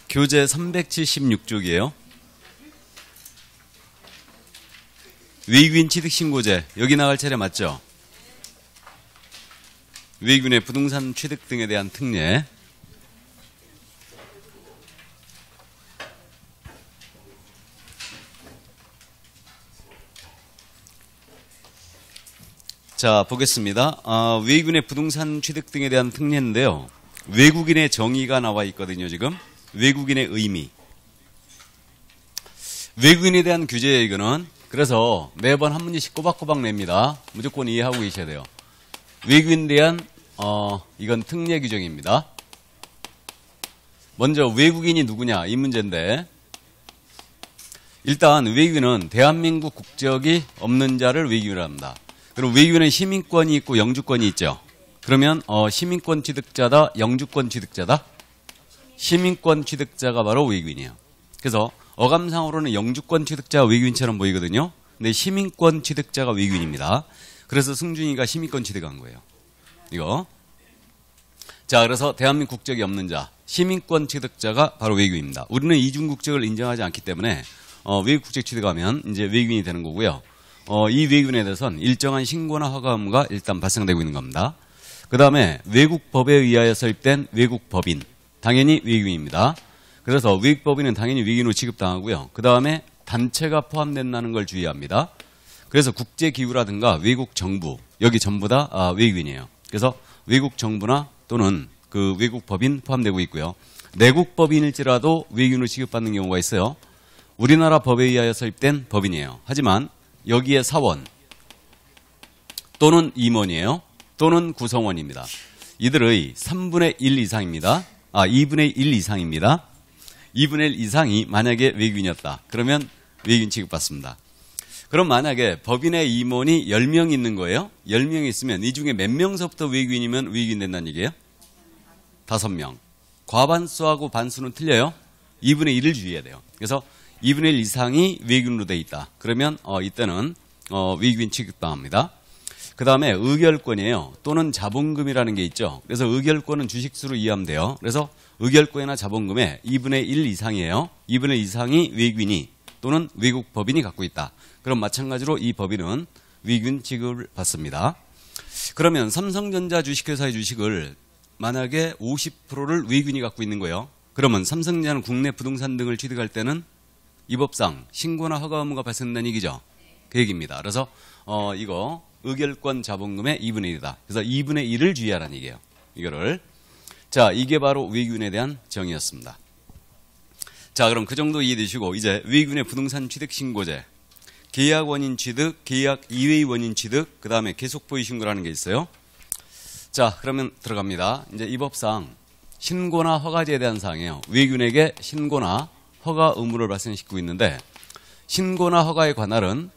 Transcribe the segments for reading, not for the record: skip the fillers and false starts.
교재 376쪽이에요. 외국인 취득신고제, 여기 나갈 차례 맞죠? 외국인의 부동산 취득 등에 대한 특례. 자, 보겠습니다. 외국인의 부동산 취득 등에 대한 특례인데요. 외국인의 정의가 나와 있거든요, 지금. 외국인의 의미. 외국인에 대한 규제예요, 이거는. 그래서 매번 한 문제씩 꼬박꼬박 냅니다. 무조건 이해하고 계셔야 돼요. 외국인에 대한, 이건 특례 규정입니다. 먼저 외국인이 누구냐, 이 문제인데. 일단 외국인은 대한민국 국적이 없는 자를 외국인이라 합니다. 그럼 외국인은 시민권이 있고 영주권이 있죠. 그러면 시민권 취득자다, 영주권 취득자다? 시민권 취득자가 바로 외국인이에요. 그래서 어감상으로는 영주권 취득자가 외국인처럼 보이거든요. 근데 시민권 취득자가 외국인입니다. 그래서 승준이가 시민권 취득한 거예요. 이거. 자, 그래서 대한민국 국적이 없는 자, 시민권 취득자가 바로 외국인입니다. 우리는 이중 국적을 인정하지 않기 때문에 외국 국적 취득하면 이제 외국인이 되는 거고요. 이 외국인에 대해서는 일정한 신고나 허가 의무가 일단 발생되고 있는 겁니다. 그 다음에 외국 법에 의하여 설립된 외국 법인, 당연히 외국인입니다. 그래서 외국 법인은 당연히 외국인으로 취급당하고요. 그 다음에 단체가 포함된다는 걸 주의합니다. 그래서 국제기구라든가 외국 정부, 여기 전부 다 외국인이에요. 그래서 외국 정부나 또는 그 외국 법인 포함되고 있고요. 내국 법인일지라도 외국인으로 취급받는 경우가 있어요. 우리나라 법에 의하여 설립된 법인이에요. 하지만 여기에 사원 또는 임원이에요. 또는 구성원입니다. 이들의 3분의 1 이상입니다. 2분의 1 이상입니다. 2분의 1 이상이 만약에 외국인이었다. 그러면 외국인 취급받습니다. 그럼 만약에 법인의 임원이 10명 있는 거예요. 10명 있으면 이 중에 몇 명서부터 외국인이면 외국인 된다는 얘기예요? 5명. 과반수하고 반수는 틀려요. 2분의 1을 주의해야 돼요. 그래서 2분의 1 이상이 외국인으로 돼 있다. 그러면 이때는 외국인 취급당합니다. 그 다음에 의결권이에요. 또는 자본금이라는 게 있죠. 그래서 의결권은 주식수로 이해하면 돼요. 그래서 의결권이나 자본금의 2분의 1 이상이에요. 2분의 1 이상이 외국인이 또는 외국 법인이 갖고 있다. 그럼 마찬가지로 이 법인은 외국인 취급을 받습니다. 그러면 삼성전자 주식회사의 주식을 만약에 50%를 외국인이 갖고 있는 거예요. 그러면 삼성전자는 국내 부동산 등을 취득할 때는 이 법상 신고나 허가 의무가 발생된다는 얘기죠. 그 얘기입니다. 그래서 이거 의결권 자본금의 2분의 1이다. 그래서 2분의 1을 주의하라는 얘기예요. 이거를. 자, 이게 바로 외국인에 대한 정의였습니다. 자, 그럼 그 정도 이해되시고 이제 외국인의 부동산 취득 신고제, 계약 원인 취득, 계약 이외의 원인 취득, 그 다음에 계속 보유 신고라는 게 있어요. 자, 그러면 들어갑니다. 이제 이 법상 신고나 허가제에 대한 사항이에요. 외국인에게 신고나 허가 의무를 발생시키고 있는데 신고나 허가의 관할은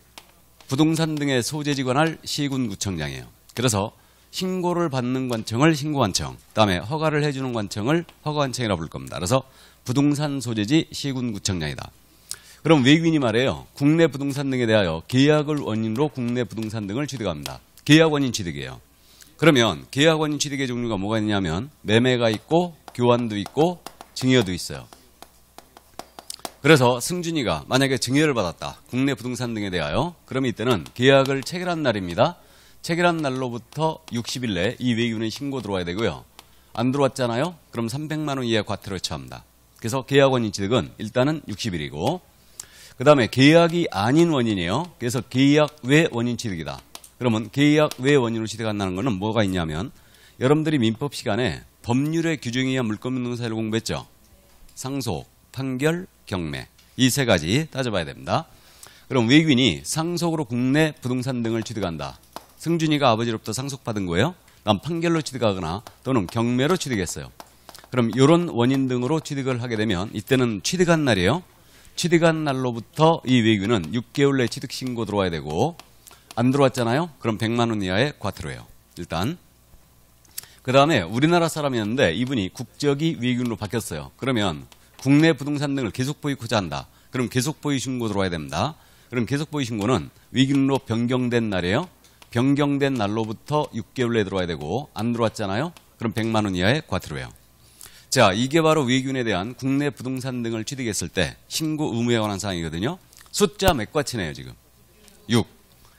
부동산 등의 소재지 관할 시군구청장이에요. 그래서 신고를 받는 관청을 신고관청, 그다음에 허가를 해주는 관청을 허가관청이라고 부를 겁니다. 그래서 부동산 소재지 시군구청장이다. 그럼 외국인이 말해요. 국내 부동산 등에 대하여 계약을 원인으로 국내 부동산 등을 취득합니다. 계약 원인 취득이에요. 그러면 계약 원인 취득의 종류가 뭐가 있냐면 매매가 있고 교환도 있고 증여도 있어요. 그래서 승준이가 만약에 증여를 받았다. 국내 부동산 등에 대하여. 그러면 이때는 계약을 체결한 날입니다. 체결한 날로부터 60일 내에 이 외국인은 신고 들어와야 되고요. 안 들어왔잖아요. 그럼 300만 원 이하 과태료에 처합니다. 그래서 계약 원인 취득은 일단은 60일이고 그 다음에 계약이 아닌 원인이에요. 그래서 계약 외 원인 취득이다. 그러면 계약 외 원인으로 취득한다는 것은 뭐가 있냐면 여러분들이 민법 시간에 법률의 규정에 의한 물권분등사유를 공부했죠. 상속, 판결, 경매 이 세 가지 따져봐야 됩니다. 그럼 외국인이 상속으로 국내 부동산 등을 취득한다. 승준이가 아버지로부터 상속받은 거예요. 난 판결로 취득하거나 또는 경매로 취득했어요. 그럼 이런 원인 등으로 취득을 하게 되면 이때는 취득한 날이에요. 취득한 날로부터 이 외국인은 6개월 내 취득 신고 들어와야 되고 안 들어왔잖아요. 그럼 100만 원 이하의 과태료예요. 일단. 그 다음에 우리나라 사람이었는데 이분이 국적이 외국인으로 바뀌었어요. 그러면 국내 부동산 등을 계속 보유하고자 한다. 그럼 계속 보유 신고 들어와야 됩니다. 그럼 계속 보유 신고는 외국인으로 변경된 날이에요. 변경된 날로부터 6개월 내에 들어와야 되고 안 들어왔잖아요. 그럼 100만 원 이하의 과태료예요. 자, 이게 바로 외균에 대한 국내 부동산 등을 취득했을 때 신고 의무에 관한 사항이거든요. 숫자 몇 과치네요, 지금? 6.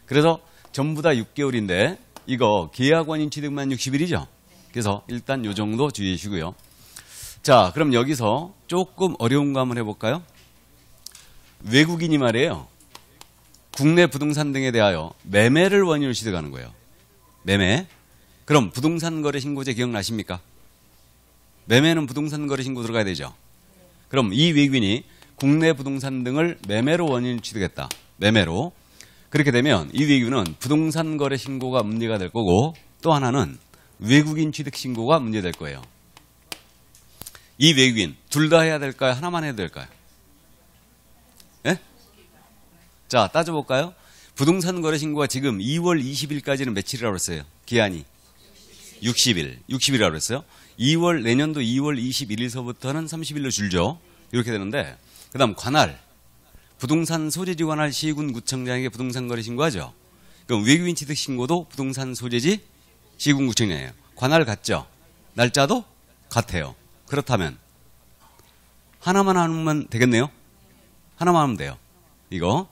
그래서 전부 다 6개월인데 이거 계약 원인 취득만 60일이죠. 그래서 일단 요 정도 주의해 주시고요. 자, 그럼 여기서 조금 어려운 거 한번 해볼까요? 외국인이 말이에요. 국내 부동산 등에 대하여 매매를 원인으로 취득하는 거예요. 매매. 그럼 부동산 거래 신고제 기억나십니까? 매매는 부동산 거래 신고 들어가야 되죠. 그럼 이 외국인이 국내 부동산 등을 매매로 원인을 취득했다. 매매로. 그렇게 되면 이 외국인은 부동산 거래 신고가 문제가 될 거고 또 하나는 외국인 취득 신고가 문제될 거예요. 이 외국인 둘 다 해야 될까요? 하나만 해도 될까요? 예? 자, 따져볼까요? 부동산 거래 신고가 지금 2월 20일까지는 며칠이라고 했어요? 기한이 60일. 60일이라고 그랬어요. 2월 내년도 2월 21일서부터는 30일로 줄죠. 이렇게 되는데 그다음 관할. 부동산 소재지 관할 시군 구청장에게 부동산 거래 신고하죠. 그럼 외국인 취득 신고도 부동산 소재지 시군 구청장이에요. 관할 같죠? 날짜도 같아요. 그렇다면 하나만 하면 되겠네요. 하나만 하면 돼요. 이거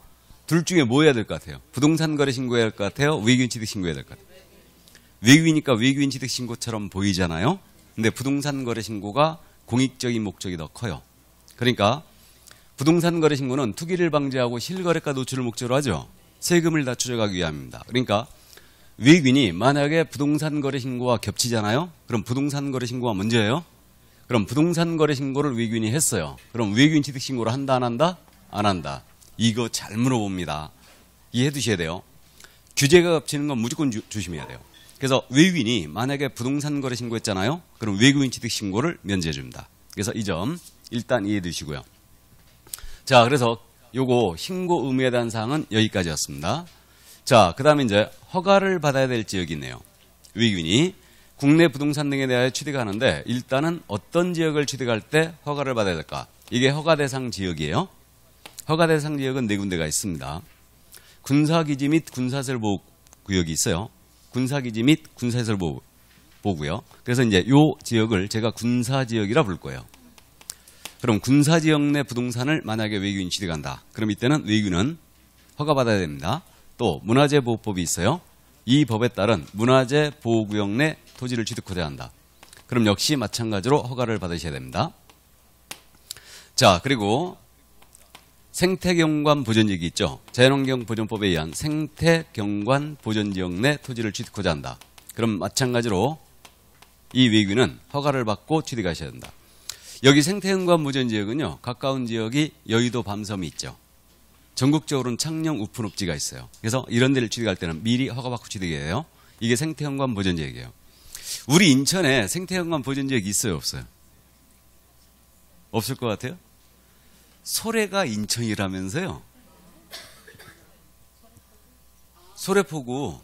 둘 중에 뭐 해야 될 것 같아요? 부동산 거래 신고해야 할 것 같아요? 외국인 취득 신고해야 될 것 같아요? 외국이니까 외국인 취득 신고처럼 보이잖아요. 근데 부동산 거래 신고가 공익적인 목적이 더 커요. 그러니까 부동산 거래 신고는 투기를 방지하고 실거래가 노출을 목적으로 하죠. 세금을 다 추적하기 위함입니다. 그러니까 외국인이 만약에 부동산 거래 신고와 겹치잖아요. 그럼 부동산 거래 신고가 먼저예요. 그럼 부동산 거래 신고를 외국인이 했어요. 그럼 외국인 취득 신고를 한다 안 한다? 안 한다. 이거 잘 물어봅니다. 이해해 두셔야 돼요. 규제가 겹치는 건 무조건 조심해야 돼요. 그래서 외국인이 만약에 부동산 거래 신고했잖아요. 그럼 외국인 취득 신고를 면제해 줍니다. 그래서 이 점 일단 이해해 두시고요. 자, 그래서 요거 신고 의무에 대한 사항은 여기까지였습니다. 자, 그 다음에 이제 허가를 받아야 될 지역이 있네요. 외국인이 국내 부동산 등에 대하여 취득하는데 일단은 어떤 지역을 취득할 때 허가를 받아야 될까? 이게 허가 대상 지역이에요. 허가 대상 지역은 네 군데가 있습니다. 군사기지 및 군사시설 보호구역이 있어요. 군사기지 및 군사시설 보호구역. 그래서 이제 요 지역을 제가 군사지역이라 부를 거예요. 그럼 군사지역 내 부동산을 만약에 외국인이 취득한다. 그럼 이때는 외국인은 허가받아야 됩니다. 또 문화재보호법이 있어요. 이 법에 따른 문화재보호구역 내 토지를 취득하여야 한다. 그럼 역시 마찬가지로 허가를 받으셔야 됩니다. 자, 그리고 생태경관 보전지역이 있죠. 자연환경보전법에 의한 생태경관 보전지역 내 토지를 취득하고자 한다. 그럼 마찬가지로 이 외국인은 허가를 받고 취득하셔야 된다. 여기 생태경관 보전지역은요. 가까운 지역이 여의도 밤섬이 있죠. 전국적으로는 창녕 우픈업지가 있어요. 그래서 이런 데를 취득할 때는 미리 허가받고 취득해야 해요. 이게 생태경관 보전지역이에요. 우리 인천에 생태경관 보전지역이 있어요? 없어요? 없을 것 같아요? 소래가 인천이라면서요? 소래포구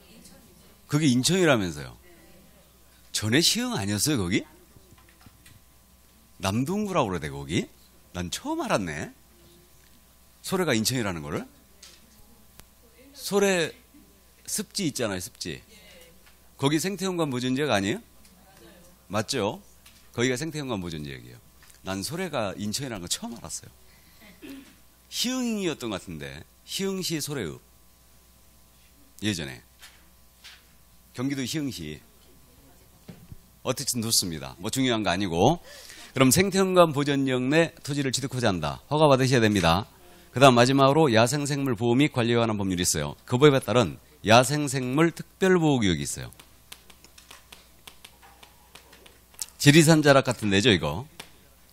그게 인천이라면서요? 전에 시흥 아니었어요 거기? 남동구라고 그러대 거기? 난 처음 알았네. 소래가 인천이라는 거를? 소래 습지 있잖아요 습지. 거기 생태경관 보전지역 아니에요? 맞죠? 거기가 생태경관 보전지역이에요. 난 소래가 인천이라는 거 처음 알았어요. 희흥이었던 것 같은데 희흥시 소래읍 예전에 경기도 희흥시 어쨌든 좋습니다. 뭐 중요한 거 아니고 그럼 생태경관 보전지역 내 토지를 취득하고자 한다. 허가 받으셔야 됩니다. 그 다음 마지막으로 야생생물 보호 및 관리에 관한 법률이 있어요. 그 법에 따른 야생생물 특별보호구역이 있어요. 지리산 자락 같은 데죠 이거.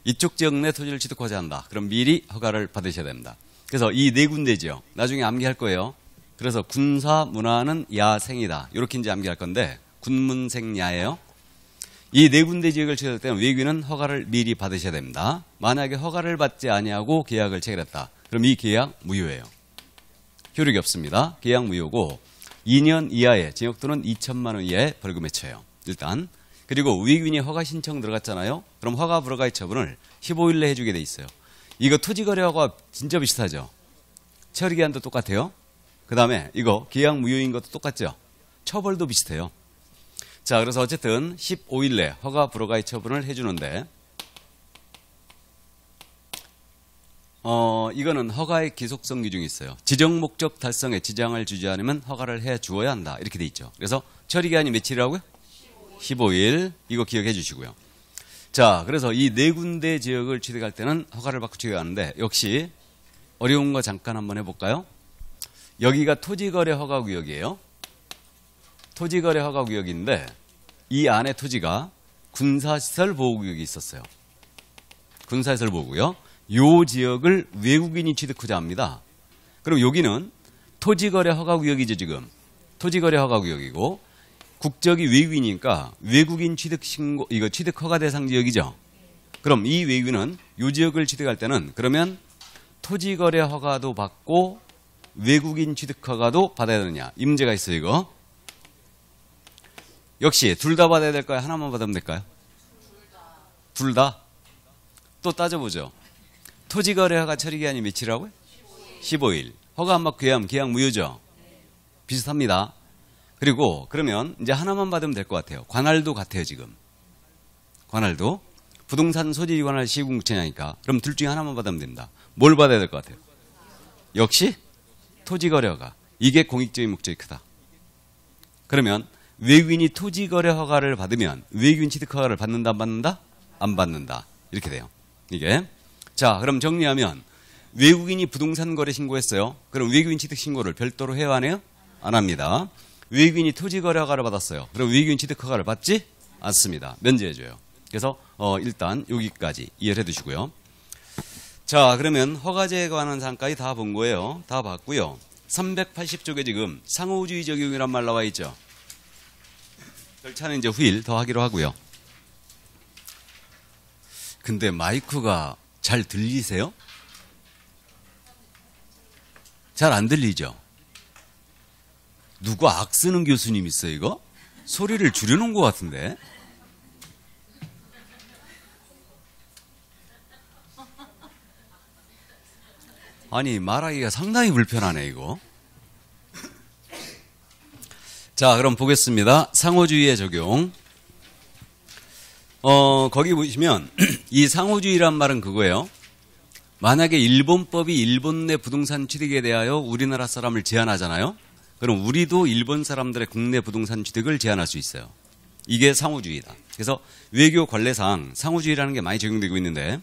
이쪽 지역 내 토지를 취득하고자 한다. 그럼 미리 허가를 받으셔야 됩니다. 그래서 이 네 군데지요. 나중에 암기할 거예요. 그래서 군사 문화는 야생이다. 이렇게 이제 암기할 건데 군문생야예요. 이 네 군데 지역을 취득할 때는 외국인은 허가를 미리 받으셔야 됩니다. 만약에 허가를 받지 아니하고 계약을 체결했다. 그럼 이 계약 무효예요. 효력이 없습니다. 계약 무효고 2년 이하의 징역 또는 2천만 원 이하의 벌금에 처해요. 일단. 그리고 외국인이 허가 신청 들어갔잖아요. 그럼 허가 불허가의 처분을 15일 내에 해주게 돼 있어요. 이거 토지거래하고 진짜 비슷하죠. 처리기한도 똑같아요. 그 다음에 이거 계약 무효인 것도 똑같죠. 처벌도 비슷해요. 자, 그래서 어쨌든 15일 내 허가 불허가의 처분을 해주는데 이거는 허가의 기속성 규정이 있어요. 지정 목적 달성에 지장을 주지 않으면 허가를 해 주어야 한다. 이렇게 돼 있죠. 그래서 처리 기한이 며칠이라고요? 15일. 이거 기억해 주시고요. 자, 그래서 이 네 군데 지역을 취득할 때는 허가를 받고 취득하는데 역시 어려운 거 잠깐 한번 해볼까요? 여기가 토지거래 허가구역이에요. 토지거래 허가구역인데 이 안에 토지가 군사시설 보호구역이 있었어요. 군사시설 보호구역. 요 지역을 외국인이 취득하자 합니다. 그럼 여기는 토지거래 허가구역이죠, 지금. 토지거래 허가구역이고 국적이 외국인이니까 외국인 취득 신고, 이거 취득 허가 대상 지역이죠. 그럼 이 외국인은 요 지역을 취득할 때는 그러면 토지거래 허가도 받고 외국인 취득 허가도 받아야 되느냐. 이 문제가 있어요, 이거. 역시 둘 다 받아야 될까요? 하나만 받으면 될까요? 둘 다. 또 따져보죠. 토지거래 허가 처리 기한이 며칠이라고요? 15일. 허가 안 받고 계약 무효죠? 비슷합니다. 그리고 그러면 이제 하나만 받으면 될 것 같아요. 관할도 같아요, 지금. 관할도. 부동산 소지 관할 시군구청이니까. 그럼 둘 중에 하나만 받으면 됩니다. 뭘 받아야 될 것 같아요? 역시 토지거래 허가. 이게 공익적인 목적이 크다. 그러면 외국인이 토지거래 허가를 받으면 외국인 취득 허가를 받는다, 안 받는다? 안 받는다. 이렇게 돼요. 이게. 자, 그럼 정리하면 외국인이 부동산 거래 신고했어요. 그럼 외국인 취득 신고를 별도로 해야 하네요? 안 합니다. 외국인이 토지거래 허가를 받았어요. 그럼 외국인 취득 허가를 받지 않습니다. 면제해줘요. 그래서 일단 여기까지 이해를 해두시고요. 자, 그러면 허가제에 관한 사항까지 다 본 거예요. 다 봤고요. 380쪽에 지금 상호주의 적용이란 말 나와 있죠. 절차는 이제 후일 더 하기로 하고요. 근데 마이크가 잘 들리세요? 잘 안 들리죠? 누구 악 쓰는 교수님 있어요, 이거? 소리를 줄여놓은 것 같은데? 아니, 말하기가 상당히 불편하네, 이거. 자, 그럼 보겠습니다. 상호주의의 적용. 거기 보시면 이 상호주의란 말은 그거예요. 만약에 일본법이 일본 내 부동산 취득에 대하여 우리나라 사람을 제한하잖아요. 그럼 우리도 일본 사람들의 국내 부동산 취득을 제한할 수 있어요. 이게 상호주의다. 그래서 외교 관례상 상호주의라는 게 많이 적용되고 있는데,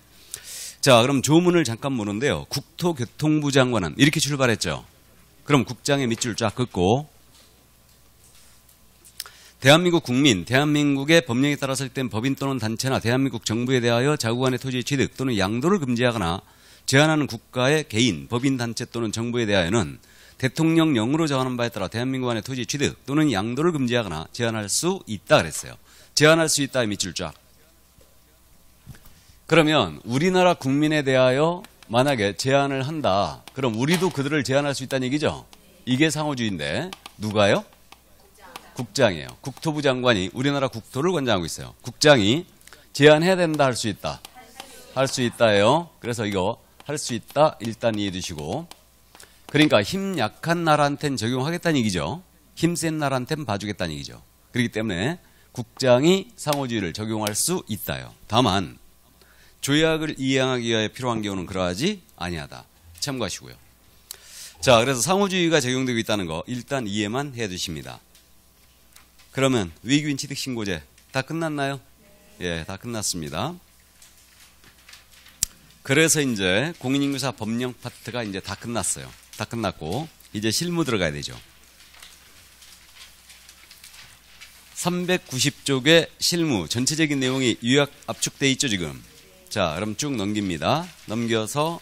자, 그럼 조문을 잠깐 보는데요. 국토교통부 장관은 이렇게 출발했죠. 그럼 국장의 밑줄 쫙 긋고 대한민국 국민, 대한민국의 법령에 따라 설립된 법인 또는 단체나 대한민국 정부에 대하여 자국간의 토지 취득 또는 양도를 금지하거나 제한하는 국가의 개인, 법인, 단체 또는 정부에 대하여는 대통령령으로 정하는 바에 따라 대한민국 안의 토지 취득 또는 양도를 금지하거나 제한할 수 있다 그랬어요. 제한할 수 있다의 밑줄 쫙. 그러면 우리나라 국민에 대하여 만약에 제한을 한다. 그럼 우리도 그들을 제한할 수 있다는 얘기죠. 이게 상호주의인데 누가요? 국장이에요. 국토부 장관이 우리나라 국토를 관장하고 있어요. 국장이 제한해야 된다, 할 수 있다. 할 수 있다예요. 그래서 이거 할 수 있다 일단 이해해 두시고. 그러니까 힘 약한 나라한테는 적용하겠다는 얘기죠. 힘 센 나라한테는 봐주겠다는 얘기죠. 그렇기 때문에 국장이 상호주의를 적용할 수 있다요. 다만 조약을 이행하기 위해 필요한 경우는 그러하지 아니하다. 참고하시고요. 자, 그래서 상호주의가 적용되고 있다는 거 일단 이해만 해 두십니다. 그러면 외국인 취득 신고제 다 끝났나요? 예, 다 끝났습니다. 그래서 이제 공인인증사 법령 파트가 이제 다 끝났어요. 다 끝났고 이제 실무 들어가야 되죠. 390쪽의 실무 전체적인 내용이 요약 압축돼 있죠, 지금. 자, 그럼 쭉 넘깁니다. 넘겨서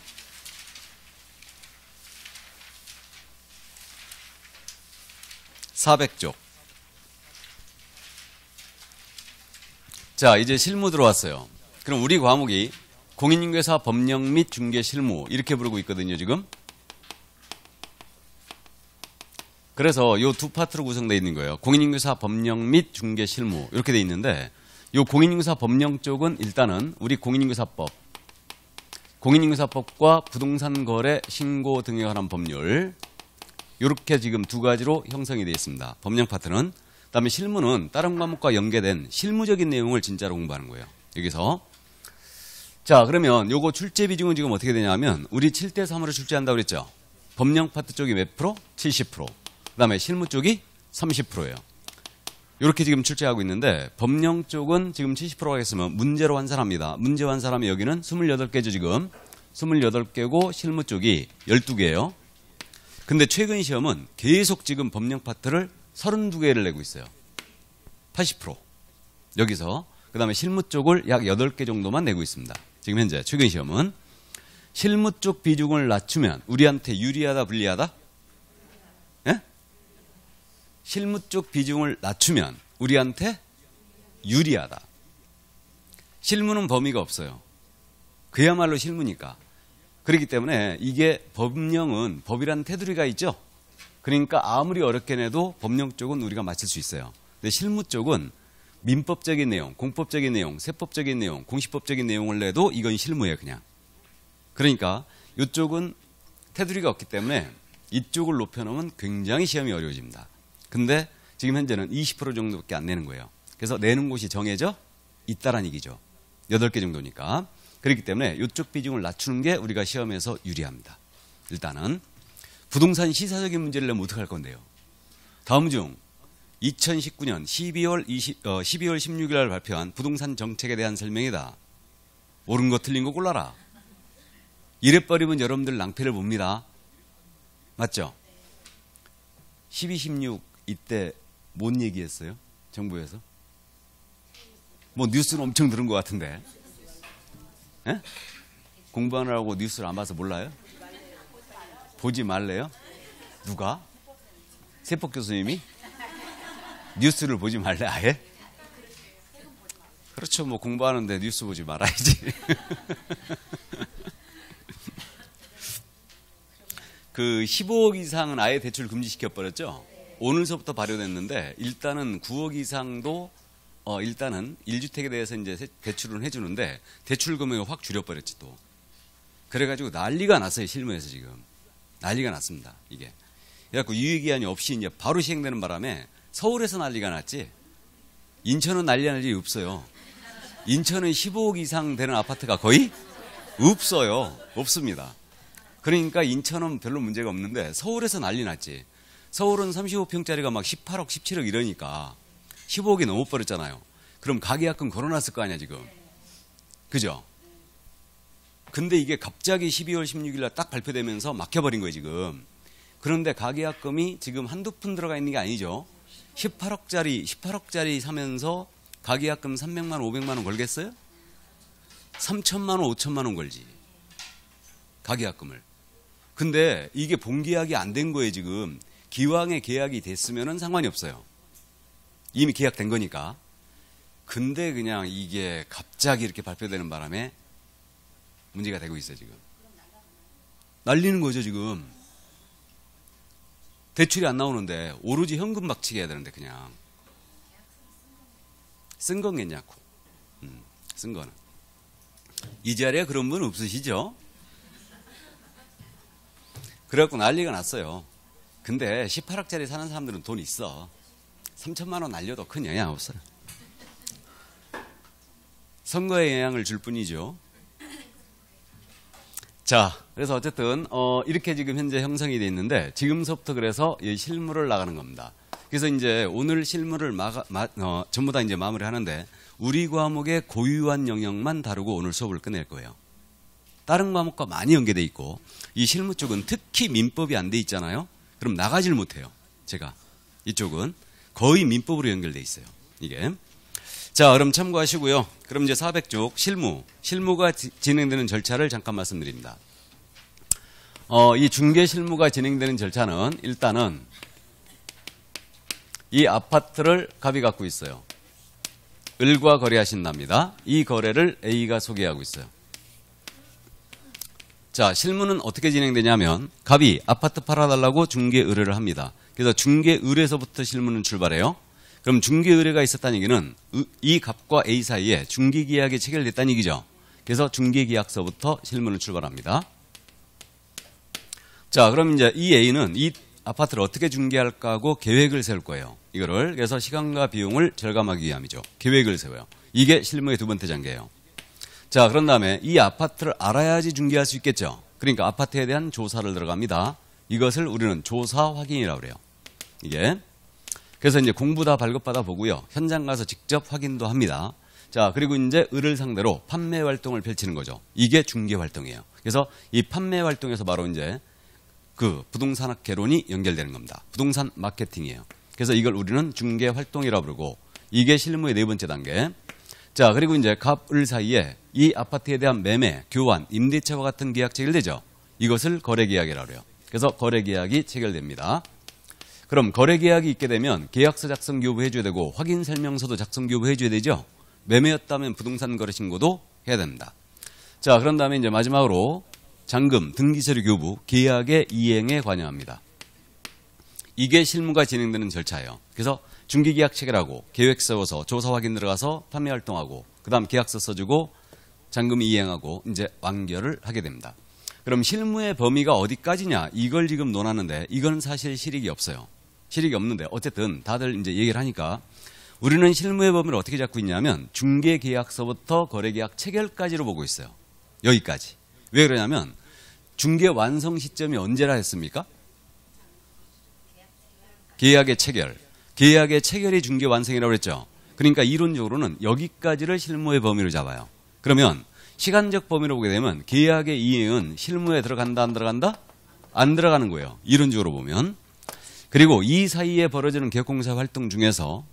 400쪽. 자, 이제 실무 들어왔어요. 그럼 우리 과목이 공인인증사 법령 및 중개 실무 이렇게 부르고 있거든요, 지금. 그래서 요 두 파트로 구성되어 있는 거예요. 공인인증사 법령 및 중개 실무 이렇게 되어 있는데 요 공인인증사 법령 쪽은 일단은 우리 공인인증사법, 공인인증사법과 부동산 거래 신고 등에 관한 법률 이렇게 지금 두 가지로 형성이 되어 있습니다. 법령 파트는. 그다음에 실무는 다른 과목과 연계된 실무적인 내용을 진짜로 공부하는 거예요. 여기서 자, 그러면 요거 출제 비중은 지금 어떻게 되냐면 우리 7대 3으로 출제한다고 그랬죠. 법령 파트 쪽이 몇 프로? 70%. 그다음에 실무 쪽이 30%예요. 이렇게 지금 출제하고 있는데 법령 쪽은 지금 70%가 있으면 문제로 환산합니다. 문제 환산하면 여기는 28개죠, 지금. 28개고 실무 쪽이 12개예요. 근데 최근 시험은 계속 지금 법령 파트를 32개를 내고 있어요. 80%. 여기서. 그다음에 실무 쪽을 약 8개 정도만 내고 있습니다. 지금 현재 최근 시험은 실무 쪽 비중을 낮추면 우리한테 유리하다, 불리하다? 예? 실무 쪽 비중을 낮추면 우리한테 유리하다. 실무는 범위가 없어요. 그야말로 실무니까. 그렇기 때문에 이게 법령은 법이라는 테두리가 있죠. 그러니까 아무리 어렵게 내도 법령 쪽은 우리가 맞출 수 있어요. 근데 실무 쪽은 민법적인 내용, 공법적인 내용, 세법적인 내용, 공시법적인 내용을 내도 이건 실무예요, 그냥. 그러니까 이쪽은 테두리가 없기 때문에 이쪽을 높여놓으면 굉장히 시험이 어려워집니다. 근데 지금 현재는 20% 정도밖에 안 내는 거예요. 그래서 내는 곳이 정해져 있다란 얘기죠. 8개 정도니까. 그렇기 때문에 이쪽 비중을 낮추는 게 우리가 시험에서 유리합니다. 일단은 부동산 시사적인 문제를 내면 어떡할 건데요. 다음 중 2019년 12월 16일 날 발표한 부동산 정책에 대한 설명이다. 옳은 거 틀린 거 골라라. 이래버리면 여러분들 낭패를 봅니다. 맞죠? 12, 16 이때 뭔 얘기했어요? 정부에서? 뭐 뉴스는 엄청 들은 것 같은데. 예? 공부하느라고 뉴스를 안 봐서 몰라요? 보지 말래요? 누가? 세법 교수님이? 뉴스를 보지 말래 아예? 그렇죠. 뭐 공부하는데 뉴스 보지 말아야지. 그 15억 이상은 아예 대출 금지시켜버렸죠. 오늘서부터 발효됐는데 일단은 9억 이상도 일단은 1주택에 대해서 이제 대출을 해주는데 대출 금액을 확 줄여버렸지 또. 그래가지고 난리가 났어요. 실무에서 지금. 난리가 났습니다. 이게. 그래갖고 유예기한이 없이 이제 바로 시행되는 바람에 서울에서 난리가 났지. 인천은 난리 날 일이 없어요. 인천은 15억 이상 되는 아파트가 거의 없어요. 없습니다. 그러니까 인천은 별로 문제가 없는데 서울에서 난리 났지. 서울은 35평짜리가 막 18억, 17억 이러니까 15억이 넘어버렸잖아요. 그럼 가계약금 걸어놨을 거 아니야 지금. 그죠? 근데 이게 갑자기 12월 16일 날 딱 발표되면서 막혀버린 거예요 지금. 그런데 가계약금이 지금 한두 푼 들어가 있는 게 아니죠. 18억짜리 사면서 가계약금 300만 원, 500만 원 걸겠어요? 3천만 원, 5천만 원 걸지. 가계약금을. 근데 이게 본계약이 안 된 거예요 지금. 기왕에 계약이 됐으면 상관이 없어요. 이미 계약된 거니까. 근데 그냥 이게 갑자기 이렇게 발표되는 바람에 문제가 되고 있어요 지금. 날리는 거죠 지금. 대출이 안 나오는데 오로지 현금 박치기 해야 되는데 그냥. 쓴 건 괜찮고. 쓴 거는. 이 자리에 그런 분 없으시죠? 그래갖고 난리가 났어요. 근데 18억짜리 사는 사람들은 돈 있어. 3천만 원 날려도 큰 영향 없어요. 선거에 영향을 줄 뿐이죠. 자, 그래서 어쨌든 이렇게 지금 현재 형성이 돼 있는데 지금서부터 그래서 이 실무를 나가는 겁니다. 그래서 이제 오늘 실무를 전부 다 이제 마무리하는데 우리 과목의 고유한 영역만 다루고 오늘 수업을 끝낼 거예요. 다른 과목과 많이 연계돼 있고 이 실무 쪽은 특히 민법이 안 돼 있잖아요. 그럼 나가질 못해요. 제가 이쪽은 거의 민법으로 연결돼 있어요. 이게. 자, 그럼 참고하시고요. 그럼 이제 400쪽 실무가 진행되는 절차를 잠깐 말씀드립니다. 이 중개 실무가 진행되는 절차는 일단은 이 아파트를 갑이 갖고 있어요. 을과 거래하신답니다. 이 거래를 A가 소개하고 있어요. 자, 실무는 어떻게 진행되냐면 갑이 아파트 팔아달라고 중개 의뢰를 합니다. 그래서 중개 의뢰에서부터 실무는 출발해요. 그럼 중개 의뢰가 있었다는 얘기는 이 갑과 A 사이에 중개 계약이 체결됐다는 얘기죠. 그래서 중개 계약서부터 실무는 출발합니다. 자, 그럼 이제 이 A는 이 아파트를 어떻게 중개할까 하고 계획을 세울 거예요. 이거를. 그래서 시간과 비용을 절감하기 위함이죠. 계획을 세워요. 이게 실무의 두 번째 단계예요. 자, 그런 다음에 이 아파트를 알아야지 중개할 수 있겠죠. 그러니까 아파트에 대한 조사를 들어갑니다. 이것을 우리는 조사 확인이라고 그래요. 이게. 그래서 이제 공부 다 발급받아 보고요. 현장 가서 직접 확인도 합니다. 자, 그리고 이제 을을 상대로 판매 활동을 펼치는 거죠. 이게 중개 활동이에요. 그래서 이 판매 활동에서 바로 이제 그 부동산학 개론이 연결되는 겁니다. 부동산 마케팅이에요. 그래서 이걸 우리는 중개 활동이라고 부르고 이게 실무의 네 번째 단계. 자, 그리고 이제 갑, 을 사이에 이 아파트에 대한 매매, 교환, 임대차와 같은 계약 체결되죠. 이것을 거래계약이라고 해요. 그래서 거래계약이 체결됩니다. 그럼 거래계약이 있게 되면 계약서 작성 교부해줘야 되고 확인 설명서도 작성 교부해줘야 되죠. 매매였다면 부동산 거래 신고도 해야 됩니다. 자, 그런 다음에 이제 마지막으로 잔금, 등기서류 교부, 계약의 이행에 관여합니다. 이게 실무가 진행되는 절차예요. 그래서 중개계약 체결하고 계획 세워서 조사 확인 들어가서 판매 활동하고 그다음 계약서 써주고 잔금 이행하고 이제 완결을 하게 됩니다. 그럼 실무의 범위가 어디까지냐 이걸 지금 논하는데 이건 사실 실익이 없어요. 실익이 없는데 어쨌든 다들 이제 얘기를 하니까 우리는 실무의 범위를 어떻게 잡고 있냐면 중개계약서부터 거래계약 체결까지로 보고 있어요. 여기까지. 왜 그러냐면 중개 완성 시점이 언제라 했습니까? 계약의 체결. 계약의 체결이 중개 완성이라고 그랬죠. 그러니까 이론적으로는 여기까지를 실무의 범위로 잡아요. 그러면 시간적 범위로 보게 되면 계약의 이행은 실무에 들어간다 안 들어간다? 안 들어가는 거예요. 이론적으로 보면. 그리고 이 사이에 벌어지는 계약공사 활동 중에서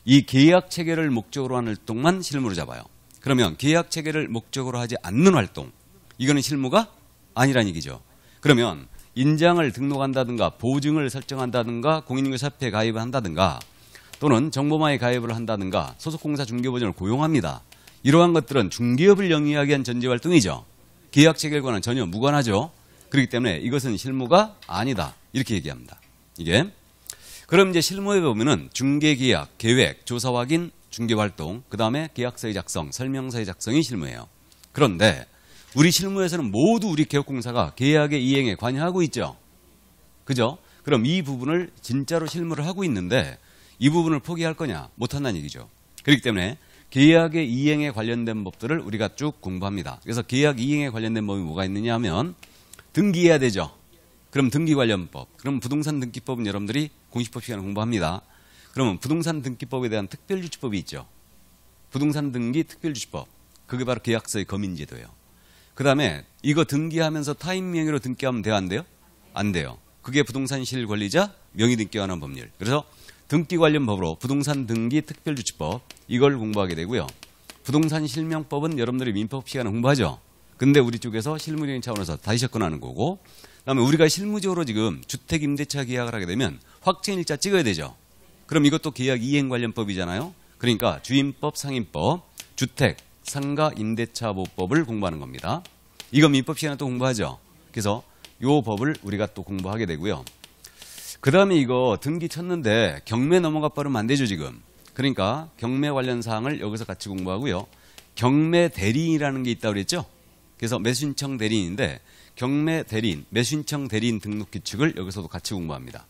이 계약 체결을 목적으로 하는 활동만 실무로 잡아요. 그러면 계약 체결을 목적으로 하지 않는 활동 이거는 실무가 아니란 얘기죠. 그러면 인장을 등록한다든가 보증을 설정한다든가 공인중개사협회에 가입을 한다든가 또는 정보마에 가입을 한다든가 소속공사 중개보증을 고용합니다. 이러한 것들은 중개업을 영위하기 위한 전제활동이죠. 계약 체결과는 전혀 무관하죠. 그렇기 때문에 이것은 실무가 아니다. 이렇게 얘기합니다. 이게. 그럼 이제 실무에 보면은 중개계약, 계획, 조사 확인, 중개활동, 그 다음에 계약서의 작성, 설명서의 작성이 실무예요. 그런데 우리 실무에서는 모두 우리 개업공사가 계약의 이행에 관여하고 있죠. 그죠? 그럼 이 부분을 진짜로 실무를 하고 있는데 이 부분을 포기할 거냐? 못한다는 얘기죠. 그렇기 때문에 계약의 이행에 관련된 법들을 우리가 쭉 공부합니다. 그래서 계약 이행에 관련된 법이 뭐가 있느냐 하면 등기해야 되죠. 그럼 등기 관련법. 그럼 부동산 등기법은 여러분들이 공시법 시간에 공부합니다. 그러면 부동산 등기법에 대한 특별주치법이 있죠. 부동산 등기 특별주치법. 그게 바로 계약서의 검인제도예요. 그 다음에 이거 등기하면서 타인 명의로 등기하면 돼요? 안 돼요? 안 돼요. 그게 부동산 실권리자 명의 등기에 관한 법률. 그래서 등기 관련 법으로 부동산 등기 특별주치법 이걸 공부하게 되고요. 부동산 실명법은 여러분들이 민법 시간에 공부하죠. 근데 우리 쪽에서 실무적인 차원에서 다시 접근하는 거고 그다음에 우리가 실무적으로 지금 주택 임대차 계약을 하게 되면 확정일자 찍어야 되죠. 그럼 이것도 계약 이행 관련법이잖아요. 그러니까 주임법, 상임법, 주택, 상가 임대차 보법을 공부하는 겁니다. 이거 민법 시간에 또 공부하죠. 그래서 요 법을 우리가 또 공부하게 되고요. 그 다음에 이거 등기 쳤는데 경매 넘어가 버리면 안 되죠 지금. 그러니까 경매 관련 사항을 여기서 같이 공부하고요. 경매 대리인이라는 게 있다고 그랬죠. 그래서 매수신청 대리인인데 경매 대리인, 매수신청 대리인 등록 규칙을 여기서도 같이 공부합니다.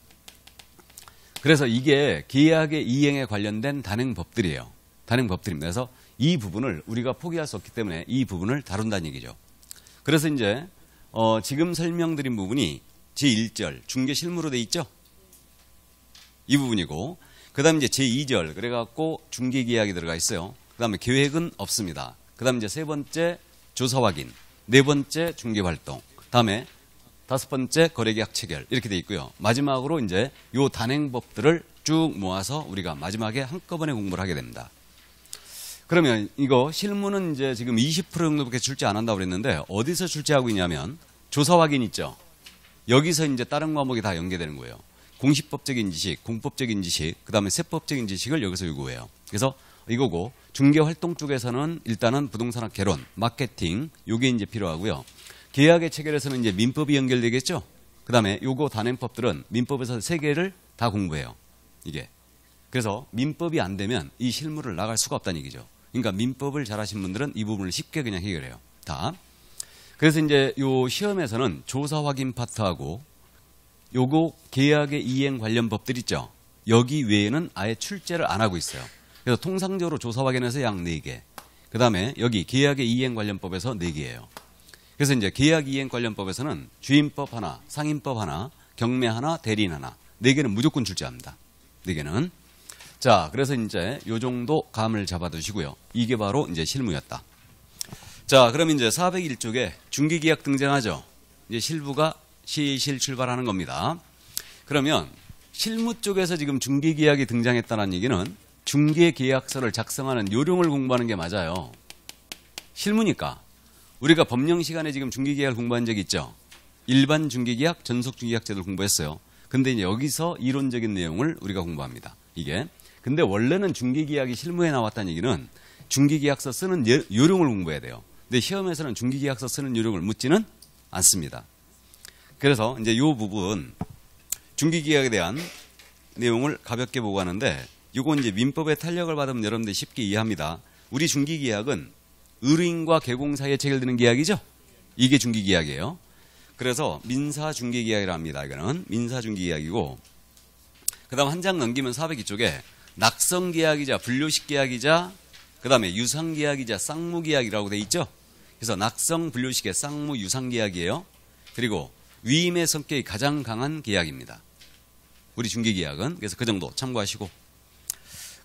그래서 이게 계약의 이행에 관련된 단행법들이에요. 단행법들입니다. 그래서 이 부분을 우리가 포기할 수 없기 때문에 이 부분을 다룬다는 얘기죠. 그래서 이제 지금 설명드린 부분이 제1절 중개실무로 돼 있죠. 이 부분이고 그 다음에 이제 제2절 그래갖고 중개계약이 들어가 있어요. 그 다음에 계획은 없습니다. 그 다음에 이제 세 번째 조사 확인, 네 번째 중개활동, 다음에 다섯 번째 거래계약 체결 이렇게 돼 있고요. 마지막으로 이제 요 단행법들을 쭉 모아서 우리가 마지막에 한꺼번에 공부를 하게 됩니다. 그러면 이거 실무는 이제 지금 20% 정도밖에 출제 안 한다고 그랬는데 어디서 출제하고 있냐면 조사 확인 있죠. 여기서 이제 다른 과목이 다 연계되는 거예요. 공시법적인 지식, 공법적인 지식, 그 다음에 세법적인 지식을 여기서 요구해요. 그래서 이거고 중개활동 쪽에서는 일단은 부동산학 개론, 마케팅 요게 이제 필요하고요. 계약의 체결에서는 이제 민법이 연결되겠죠. 그 다음에 요거 단행법들은 민법에서 3개를 다 공부해요. 이게. 그래서 민법이 안 되면 이 실무를 나갈 수가 없다는 얘기죠. 그러니까 민법을 잘하신 분들은 이 부분을 쉽게 그냥 해결해요. 다. 그래서 이제 요 시험에서는 조사 확인 파트하고 요거 계약의 이행 관련 법들 있죠. 여기 외에는 아예 출제를 안 하고 있어요. 그래서 통상적으로 조사 확인에서 약 4개. 그 다음에 여기 계약의 이행 관련법에서 4개예요. 그래서 이제 계약 이행 관련법에서는 주임법 하나, 상임법 하나, 경매 하나, 대리인 하나. 4개는 무조건 출제합니다. 4개는. 자, 그래서 이제 요 정도 감을 잡아두시고요. 이게 바로 이제 실무였다. 자, 그럼 이제 401쪽에 중개계약 등장하죠. 이제 실부가 시실 출발하는 겁니다. 그러면 실무 쪽에서 지금 중개계약이 등장했다는 얘기는 중개계약서를 작성하는 요령을 공부하는 게 맞아요. 실무니까. 우리가 법령 시간에 지금 중개계약을 공부한 적이 있죠. 일반 중개계약, 전속 중개계약 제도를 공부했어요. 근데 이제 여기서 이론적인 내용을 우리가 공부합니다. 이게. 근데 원래는 중개계약이 실무에 나왔다는 얘기는 중개계약서 쓰는 요령을 공부해야 돼요. 근데 시험에서는 중개계약서 쓰는 요령을 묻지는 않습니다. 그래서 이제 이 부분 중개계약에 대한 내용을 가볍게 보고 하는데 이건 이제 민법의 탄력을 받으면 여러분들이 쉽게 이해합니다. 우리 중개계약은 의뢰인과 개공 사이에 체결되는 계약이죠. 이게 중개계약이에요. 그래서 민사중개계약이라 합니다. 이거는 민사중개계약이고 그 다음 한 장 넘기면 402쪽에 낙성계약이자 분료식계약이자 그 다음에 유상계약이자 쌍무계약이라고 돼 있죠. 그래서 낙성, 분료식의 쌍무, 유상계약이에요. 그리고 위임의 성격이 가장 강한 계약입니다. 우리 중개계약은. 그래서 그 정도 참고하시고.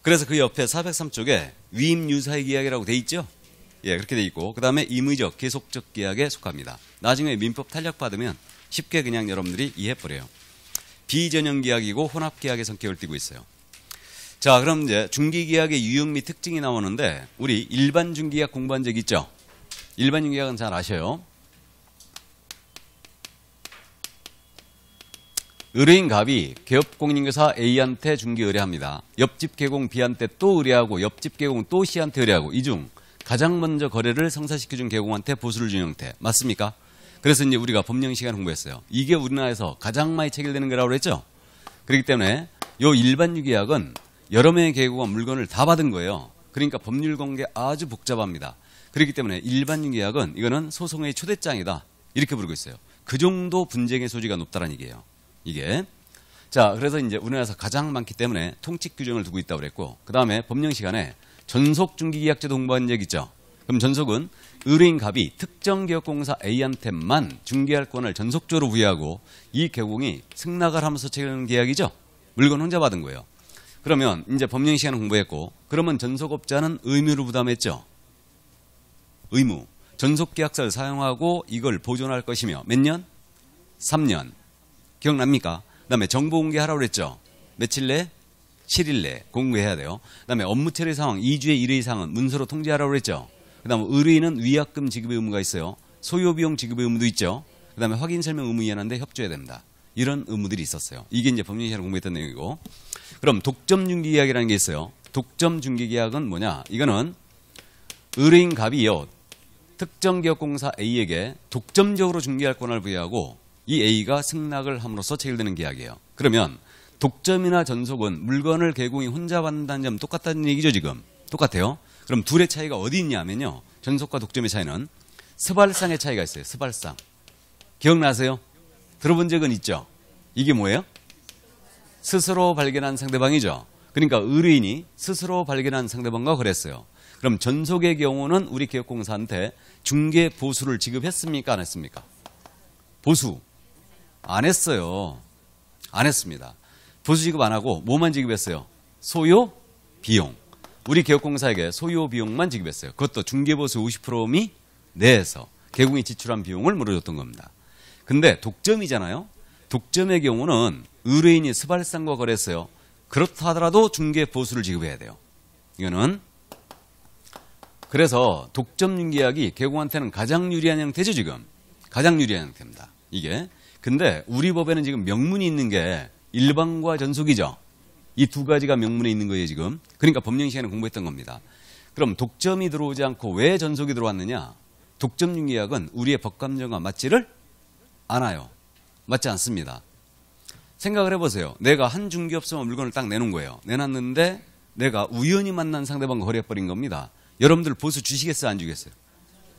그래서 그 옆에 403쪽에 위임 유사의 계약이라고 돼 있죠. 예, 그렇게 돼 있고 그 다음에 임의적, 계속적 계약에 속합니다. 나중에 민법 탄력 받으면 쉽게 그냥 여러분들이 이해해버려요. 비전형 계약이고 혼합 계약의 성격을 띠고 있어요. 자, 그럼 이제 중개계약의 유형 및 특징이 나오는데 우리 일반 중개계약 공부한 적 있죠? 일반 중개계약은 잘 아셔요. 의뢰인 갑이 개업공인인계사 A한테 중개 의뢰합니다. 옆집 개공 B한테 또 의뢰하고 옆집 개공 또 C한테 의뢰하고 이 중 가장 먼저 거래를 성사시켜준 개공한테 보수를 준 형태. 맞습니까? 그래서 이제 우리가 법령 시간 공부했어요. 이게 우리나라에서 가장 많이 체결되는 거라고 그랬죠? 그렇기 때문에 요 일반 유계약은 여러 명의 개공가 물건을 다 받은 거예요. 그러니까 법률 관계 아주 복잡합니다. 그렇기 때문에 일반 유계약은 이거는 소송의 초대장이다. 이렇게 부르고 있어요. 그 정도 분쟁의 소지가 높다는 얘기예요. 이게. 자, 그래서 이제 우리나라에서 가장 많기 때문에 통칙 규정을 두고 있다고 그랬고 그 다음에 법령 시간에 전속 중개계약제도 공부한 적 있죠. 그럼 전속은 의뢰인 갑이 특정 개업공사 A한테만 중개할 권을 전속적으로 부여하고 이 개공이 승낙을 하면서 체결하는 계약이죠. 물건 혼자 받은 거예요. 그러면 이제 법령 시간을 공부했고 그러면 전속업자는 의무를 부담했죠. 의무. 전속계약서를 사용하고 이걸 보존할 것이며 몇 년? 3년. 기억납니까? 그 다음에 정보 공개하라고 그랬죠. 며칠 내? 7일 내 공개해야 돼요. 그 다음에 업무 처리 상황 2주의 1회 이상은 문서로 통지하라고 그랬죠. 그 다음에 의뢰인은 위약금 지급의 의무가 있어요. 소요비용 지급의 의무도 있죠. 그 다음에 확인 설명 의무 이해하는데 협조해야 됩니다. 이런 의무들이 있었어요. 이게 이제 법령 시간에 공부했던 내용이고 그럼 독점 중개계약이라는 게 있어요. 독점 중개계약은 뭐냐? 이거는 의뢰인 갑이요. 특정 기업공사 A에게 독점적으로 중개할 권한을 부여하고 이 A가 승낙을 함으로써 체결되는 계약이에요. 그러면 독점이나 전속은 물건을 개공이 혼자 받는다는 점 똑같다는 얘기죠 지금. 똑같아요. 그럼 둘의 차이가 어디 있냐면요. 전속과 독점의 차이는 스발상의 차이가 있어요. 스발상. 기억나세요? 들어본 적은 있죠? 이게 뭐예요? 스스로 발견한 상대방이죠. 그러니까 의뢰인이 스스로 발견한 상대방과 거래했어요. 그럼 전속의 경우는 우리 기업공사한테 중개 보수를 지급했습니까? 안 했습니까? 보수. 안 했어요. 안 했습니다. 보수 지급 안 하고 뭐만 지급했어요? 소요, 비용. 우리 기업공사에게 소요 비용만 지급했어요. 그것도 중개보수 50%미 내에서 개공이 지출한 비용을 물어줬던 겁니다. 근데 독점이잖아요. 독점의 경우는 의뢰인이 스발상과 거래했어요. 그렇다 하더라도 중개보수를 지급해야 돼요. 이거는 그래서 독점 중개약이 개공한테는 가장 유리한 형태죠 지금. 가장 유리한 형태입니다. 이게. 근데 우리 법에는 지금 명문이 있는 게 일반과 전속이죠. 이 두 가지가 명문에 있는 거예요 지금. 그러니까 법령 시간에 공부했던 겁니다. 그럼 독점이 들어오지 않고 왜 전속이 들어왔느냐? 독점 중개약은 우리의 법감정과 맞지를 않아요. 맞지 않습니다. 생각을 해보세요. 내가 한 중개업소만 물건을 딱 내놓은 거예요. 내놨는데 내가 우연히 만난 상대방과 거래해버린 겁니다. 여러분들 보수 주시겠어요? 안 주겠어요?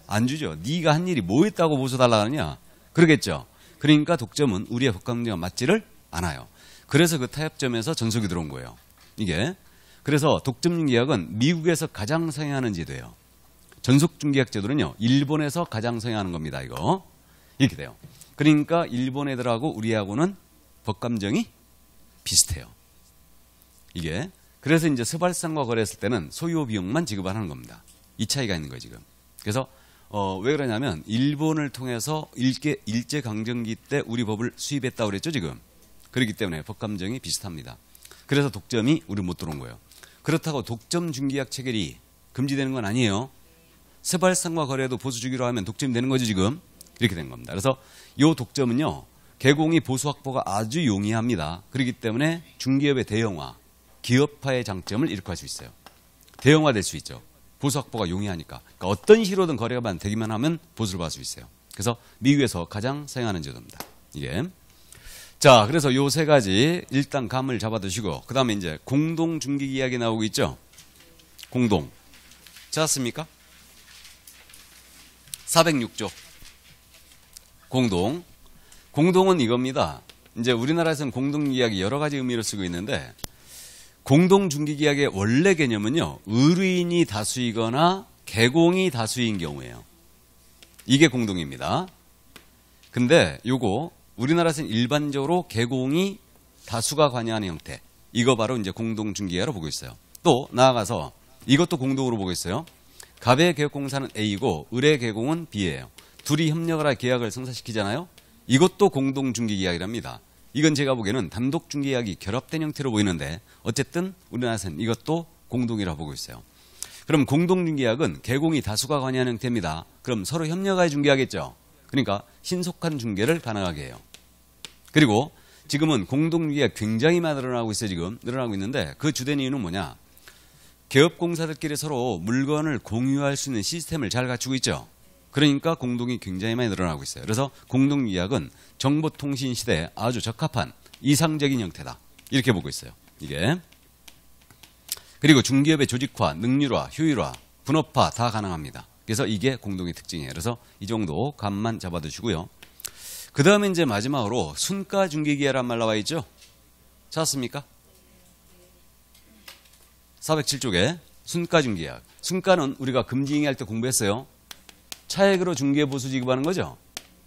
안 주죠. 네가 한 일이 뭐 했다고 보수 달라고 하느냐? 그러겠죠. 그러니까 독점은 우리의 법감정과 맞지를 않아요. 그래서 그 타협점에서 전속이 들어온 거예요. 이게. 그래서 독점 중개약은 미국에서 가장 상행하는 제도예요. 전속중개약 제도는요, 일본에서 가장 서행하는 겁니다. 이거 이렇게 돼요. 그러니까 일본 애들하고 우리하고는 법감정이 비슷해요. 이게 그래서 이제 서발상과 거래했을 때는 소요 비용만 지급을 하는 겁니다. 이 차이가 있는 거예요 지금. 그래서 왜 그러냐면 일본을 통해서 일제 강점기 때 우리 법을 수입했다고 그랬죠 지금. 그렇기 때문에 법감정이 비슷합니다. 그래서 독점이 우리 못 들어온 거예요. 그렇다고 독점 중개약 체결이 금지되는 건 아니에요. 서발상과 거래도 보수 주기로 하면 독점이 되는 거죠 지금. 이렇게 된 겁니다. 그래서 이 독점은요, 개공이 보수 확보가 아주 용이합니다. 그렇기 때문에 중개업의 대형화, 기업화의 장점을 일으킬 수 있어요. 대형화될 수 있죠. 보수 확보가 용이하니까. 그러니까 어떤 시로든 거래가 되기만 하면 보수를 받을 수 있어요. 그래서 미국에서 가장 사용하는 제도입니다. 이게. 자, 그래서 요 세 가지 일단 감을 잡아두시고, 그 다음에 이제 공동 중개계약이 나오고 있죠. 공동. 찾았습니까? 406조. 공동. 공동은 이겁니다. 이제 우리나라에서는 공동계약이 여러 가지 의미로 쓰고 있는데, 공동중개계약의 원래 개념은요, 의뢰인이 다수이거나 개공이 다수인 경우예요. 이게 공동입니다. 근데 요거 우리나라에서는 일반적으로 개공이 다수가 관여하는 형태, 이거 바로 이제 공동중개계약으로 보고 있어요. 또 나아가서 이것도 공동으로 보고 있어요. 갑의 개업공사는 A이고 을의 개공은 B예요. 둘이 협력을 할 계약을 성사시키잖아요. 이것도 공동중개계약이랍니다. 이건 제가 보기에는 단독중개약이 결합된 형태로 보이는데 어쨌든 우리나라에서는 이것도 공동이라고 보고 있어요. 그럼 공동중개약은 개공이 다수가 관여하는 형태입니다. 그럼 서로 협력하여 중개하겠죠. 그러니까 신속한 중개를 가능하게 해요. 그리고 지금은 공동중개가 굉장히 많이 늘어나고 있어요. 지금 늘어나고 있는데 그 주된 이유는 뭐냐. 개업공사들끼리 서로 물건을 공유할 수 있는 시스템을 잘 갖추고 있죠. 그러니까 공동이 굉장히 많이 늘어나고 있어요. 그래서 공동계약은 정보통신 시대에 아주 적합한 이상적인 형태다. 이렇게 보고 있어요. 이게. 그리고 중개업의 조직화, 능률화, 효율화, 분업화 다 가능합니다. 그래서 이게 공동의 특징이에요. 그래서 이 정도 감만 잡아두시고요. 그 다음에 이제 마지막으로 순가 중개계약이란 말 나와 있죠. 찾았습니까? 407쪽에 순가 중개계약. 순가는 우리가 금지행위할 때 공부했어요. 차액으로 중개보수 지급하는 거죠.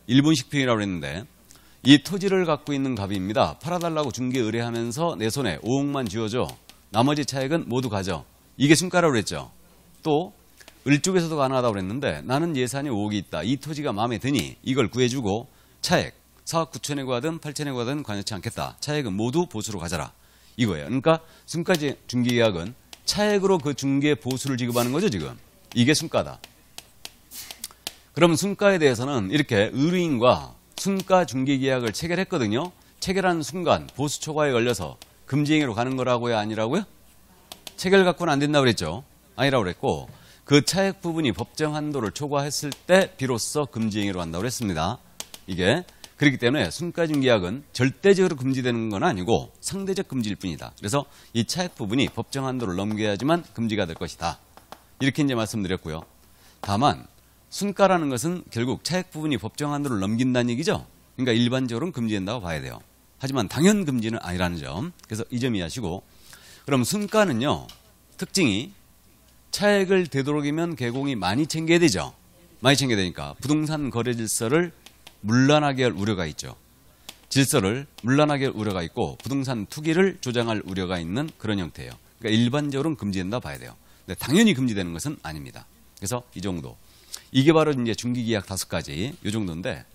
일본식 표현이라고 했는데 이 토지를 갖고 있는 갑입니다. 팔아달라고 중개 의뢰하면서 내 손에 5억만 쥐어줘. 나머지 차액은 모두 가져. 이게 순가라고 그랬죠. 또 을 쪽에서도 가능하다고 그랬는데 나는 예산이 5억이 있다. 이 토지가 마음에 드니 이걸 구해주고 차액 4억 9천에 구하든 8천에 구하든 관여치 않겠다. 차액은 모두 보수로 가져라. 이거예요. 그러니까 순가 중개계약은 차액으로 그 중개 보수를 지급하는 거죠 지금. 이게 순가다. 그럼 순가에 대해서는 이렇게 의뢰인과 순가 중개계약을 체결했거든요. 체결한 순간 보수 초과에 걸려서 금지행위로 가는 거라고요? 아니라고요? 체결 갖고는 안 된다고 그랬죠. 아니라고 그랬고 그 차액 부분이 법정 한도를 초과했을 때 비로소 금지행위로 간다고 그랬습니다. 이게 그렇기 때문에 순가 중개약은 절대적으로 금지되는 건 아니고 상대적 금지일 뿐이다. 그래서 이 차액 부분이 법정 한도를 넘겨야지만 금지가 될 것이다. 이렇게 이제 말씀드렸고요. 다만 순가라는 것은 결국 차액 부분이 법정 한도를 넘긴다는 얘기죠. 그러니까 일반적으로는 금지된다고 봐야 돼요. 하지만 당연 금지는 아니라는 점. 그래서 이 점 이해하시고 그럼 순가는요. 특징이 차액을 되도록이면 개공이 많이 챙겨야 되죠. 많이 챙겨야 되니까 부동산 거래 질서를 문란하게 할 우려가 있죠. 질서를 문란하게 할 우려가 있고 부동산 투기를 조장할 우려가 있는 그런 형태예요. 그러니까 일반적으로는 금지된다고 봐야 돼요. 근데 당연히 금지되는 것은 아닙니다. 그래서 이 정도. 이게 바로 이제 중개계약 5가지 이 정도인데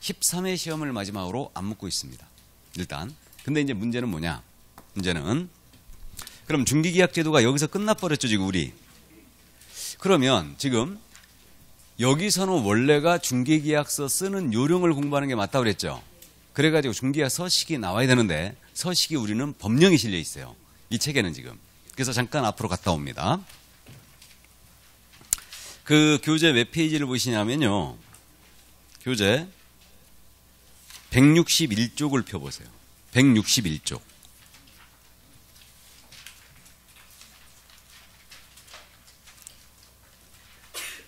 13회 시험을 마지막으로 안 묻고 있습니다. 일단. 근데 이제 문제는 뭐냐? 문제는 그럼 중개계약 제도가 여기서 끝나버렸죠 지금 우리. 그러면 지금 여기서는 원래가 중개계약서 쓰는 요령을 공부하는 게 맞다고 그랬죠. 그래가지고 중개계약 서식이 나와야 되는데 서식이 우리는 법령이 실려 있어요. 이 책에는 지금. 그래서 잠깐 앞으로 갔다 옵니다. 그 교재 몇 페이지를 보시냐면요. 교재 161쪽을 펴보세요. 161쪽.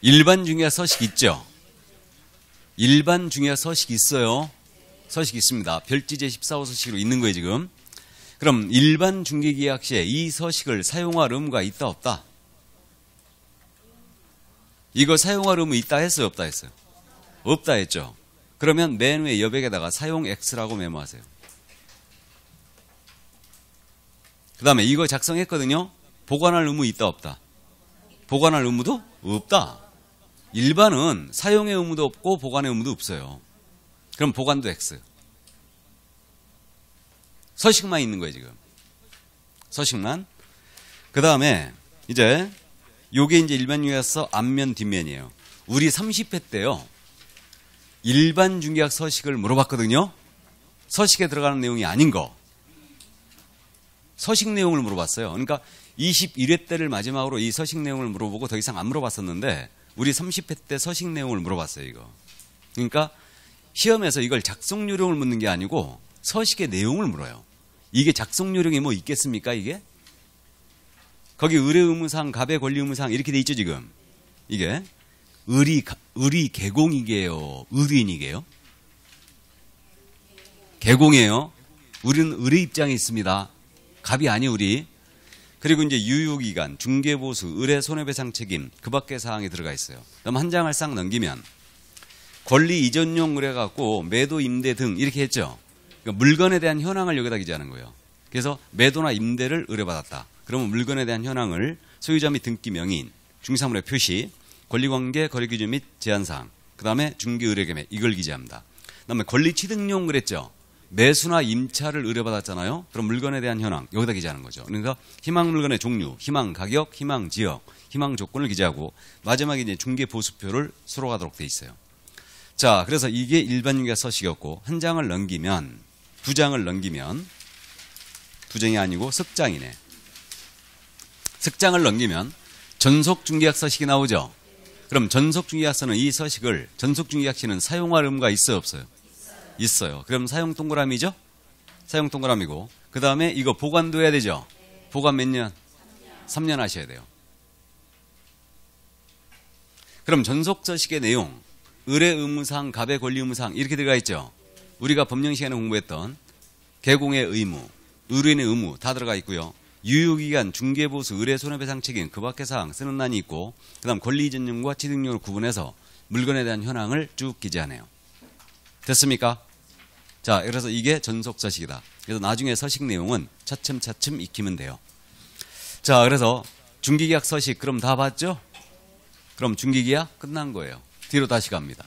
일반 중개계약 서식 있죠? 일반 중개계약 서식 있어요. 서식 있습니다. 별지 제14호 서식으로 있는 거예요 지금. 그럼 일반 중개계약 시에 이 서식을 사용할 의무가 있다 없다? 이거 사용할 의무 있다 했어요? 없다 했어요? 없다 했죠. 그러면 맨 위에 여백에다가 사용 X라고 메모하세요. 그 다음에 이거 작성했거든요. 보관할 의무 있다 없다? 보관할 의무도 없다. 일반은 사용의 의무도 없고 보관의 의무도 없어요. 그럼 보관도 X. 서식만 있는 거예요 지금. 서식만. 그 다음에 이제 요게 이제 일반 중개학서 앞면 뒷면이에요. 우리 30회 때요. 일반 중개학 서식을 물어봤거든요. 서식에 들어가는 내용이 아닌 거. 서식 내용을 물어봤어요. 그러니까 21회 때를 마지막으로 이 서식 내용을 물어보고 더 이상 안 물어봤었는데 우리 30회 때 서식 내용을 물어봤어요. 이거. 그러니까 시험에서 이걸 작성 요령을 묻는 게 아니고 서식의 내용을 물어요. 이게 작성 요령이 뭐 있겠습니까 이게? 거기 의뢰 의무상, 갑의 권리 의무상 이렇게 돼 있죠 지금. 이게 의리 개공이게요? 의리인이게요? 개공이에요. 우리는 의뢰 입장에 있습니다. 갑이 아니에요 우리. 그리고 이제 유효기간, 중개보수, 의뢰 손해배상 책임 그 밖의 사항이 들어가 있어요. 그럼 한 장을 싹 넘기면 권리 이전용 의뢰 갖고 매도, 임대 등 이렇게 했죠. 그러니까 물건에 대한 현황을 여기다 기재하는 거예요. 그래서 매도나 임대를 의뢰받았다. 그러면 물건에 대한 현황을 소유자 및 등기 명의인, 중개사물의 표시, 권리관계, 거래기준 및 제한사항, 그 다음에 중개의뢰계매 이걸 기재합니다. 그 다음에 권리취득용 그랬죠. 매수나 임차를 의뢰받았잖아요. 그럼 물건에 대한 현황 여기다 기재하는 거죠. 그러니까 희망 물건의 종류, 희망 가격, 희망 지역, 희망 조건을 기재하고 마지막에 이제 중개보수표를 수록하도록 돼 있어요. 자, 그래서 이게 일반 중개학 서식이었고 한 장을 넘기면 두 장을 넘기면 두 장이 아니고 석 장이네. 석 장을 넘기면 전속 중개학 서식이 나오죠. 그럼 전속 중개학서는 이 서식을 전속 중개학시는 사용할 의무가 있어요, 없어요? 있어요. 그럼 사용 동그라미죠? 사용 동그라미고 그 다음에 이거 보관도 해야 되죠? 보관 몇 년? 3년 하셔야 돼요. 그럼 전속 서식의 내용 의뢰 의무상, 갑의 권리 의무상 이렇게 들어가 있죠? 우리가 법령 시간에 공부했던 개공의 의무, 의뢰인의 의무 다 들어가 있고요. 유효기간, 중개보수, 의뢰 손해배상 책임 그 밖의 사항 쓰는 난이 있고 그 다음 권리 이전용과 취득용을 구분해서 물건에 대한 현황을 쭉 기재하네요. 됐습니까? 자, 그래서 이게 전속 서식이다. 그래서 나중에 서식 내용은 차츰차츰 익히면 돼요. 자, 그래서 중개계약 서식 그럼 다 봤죠? 그럼 중개계약 끝난 거예요. 뒤로 다시 갑니다.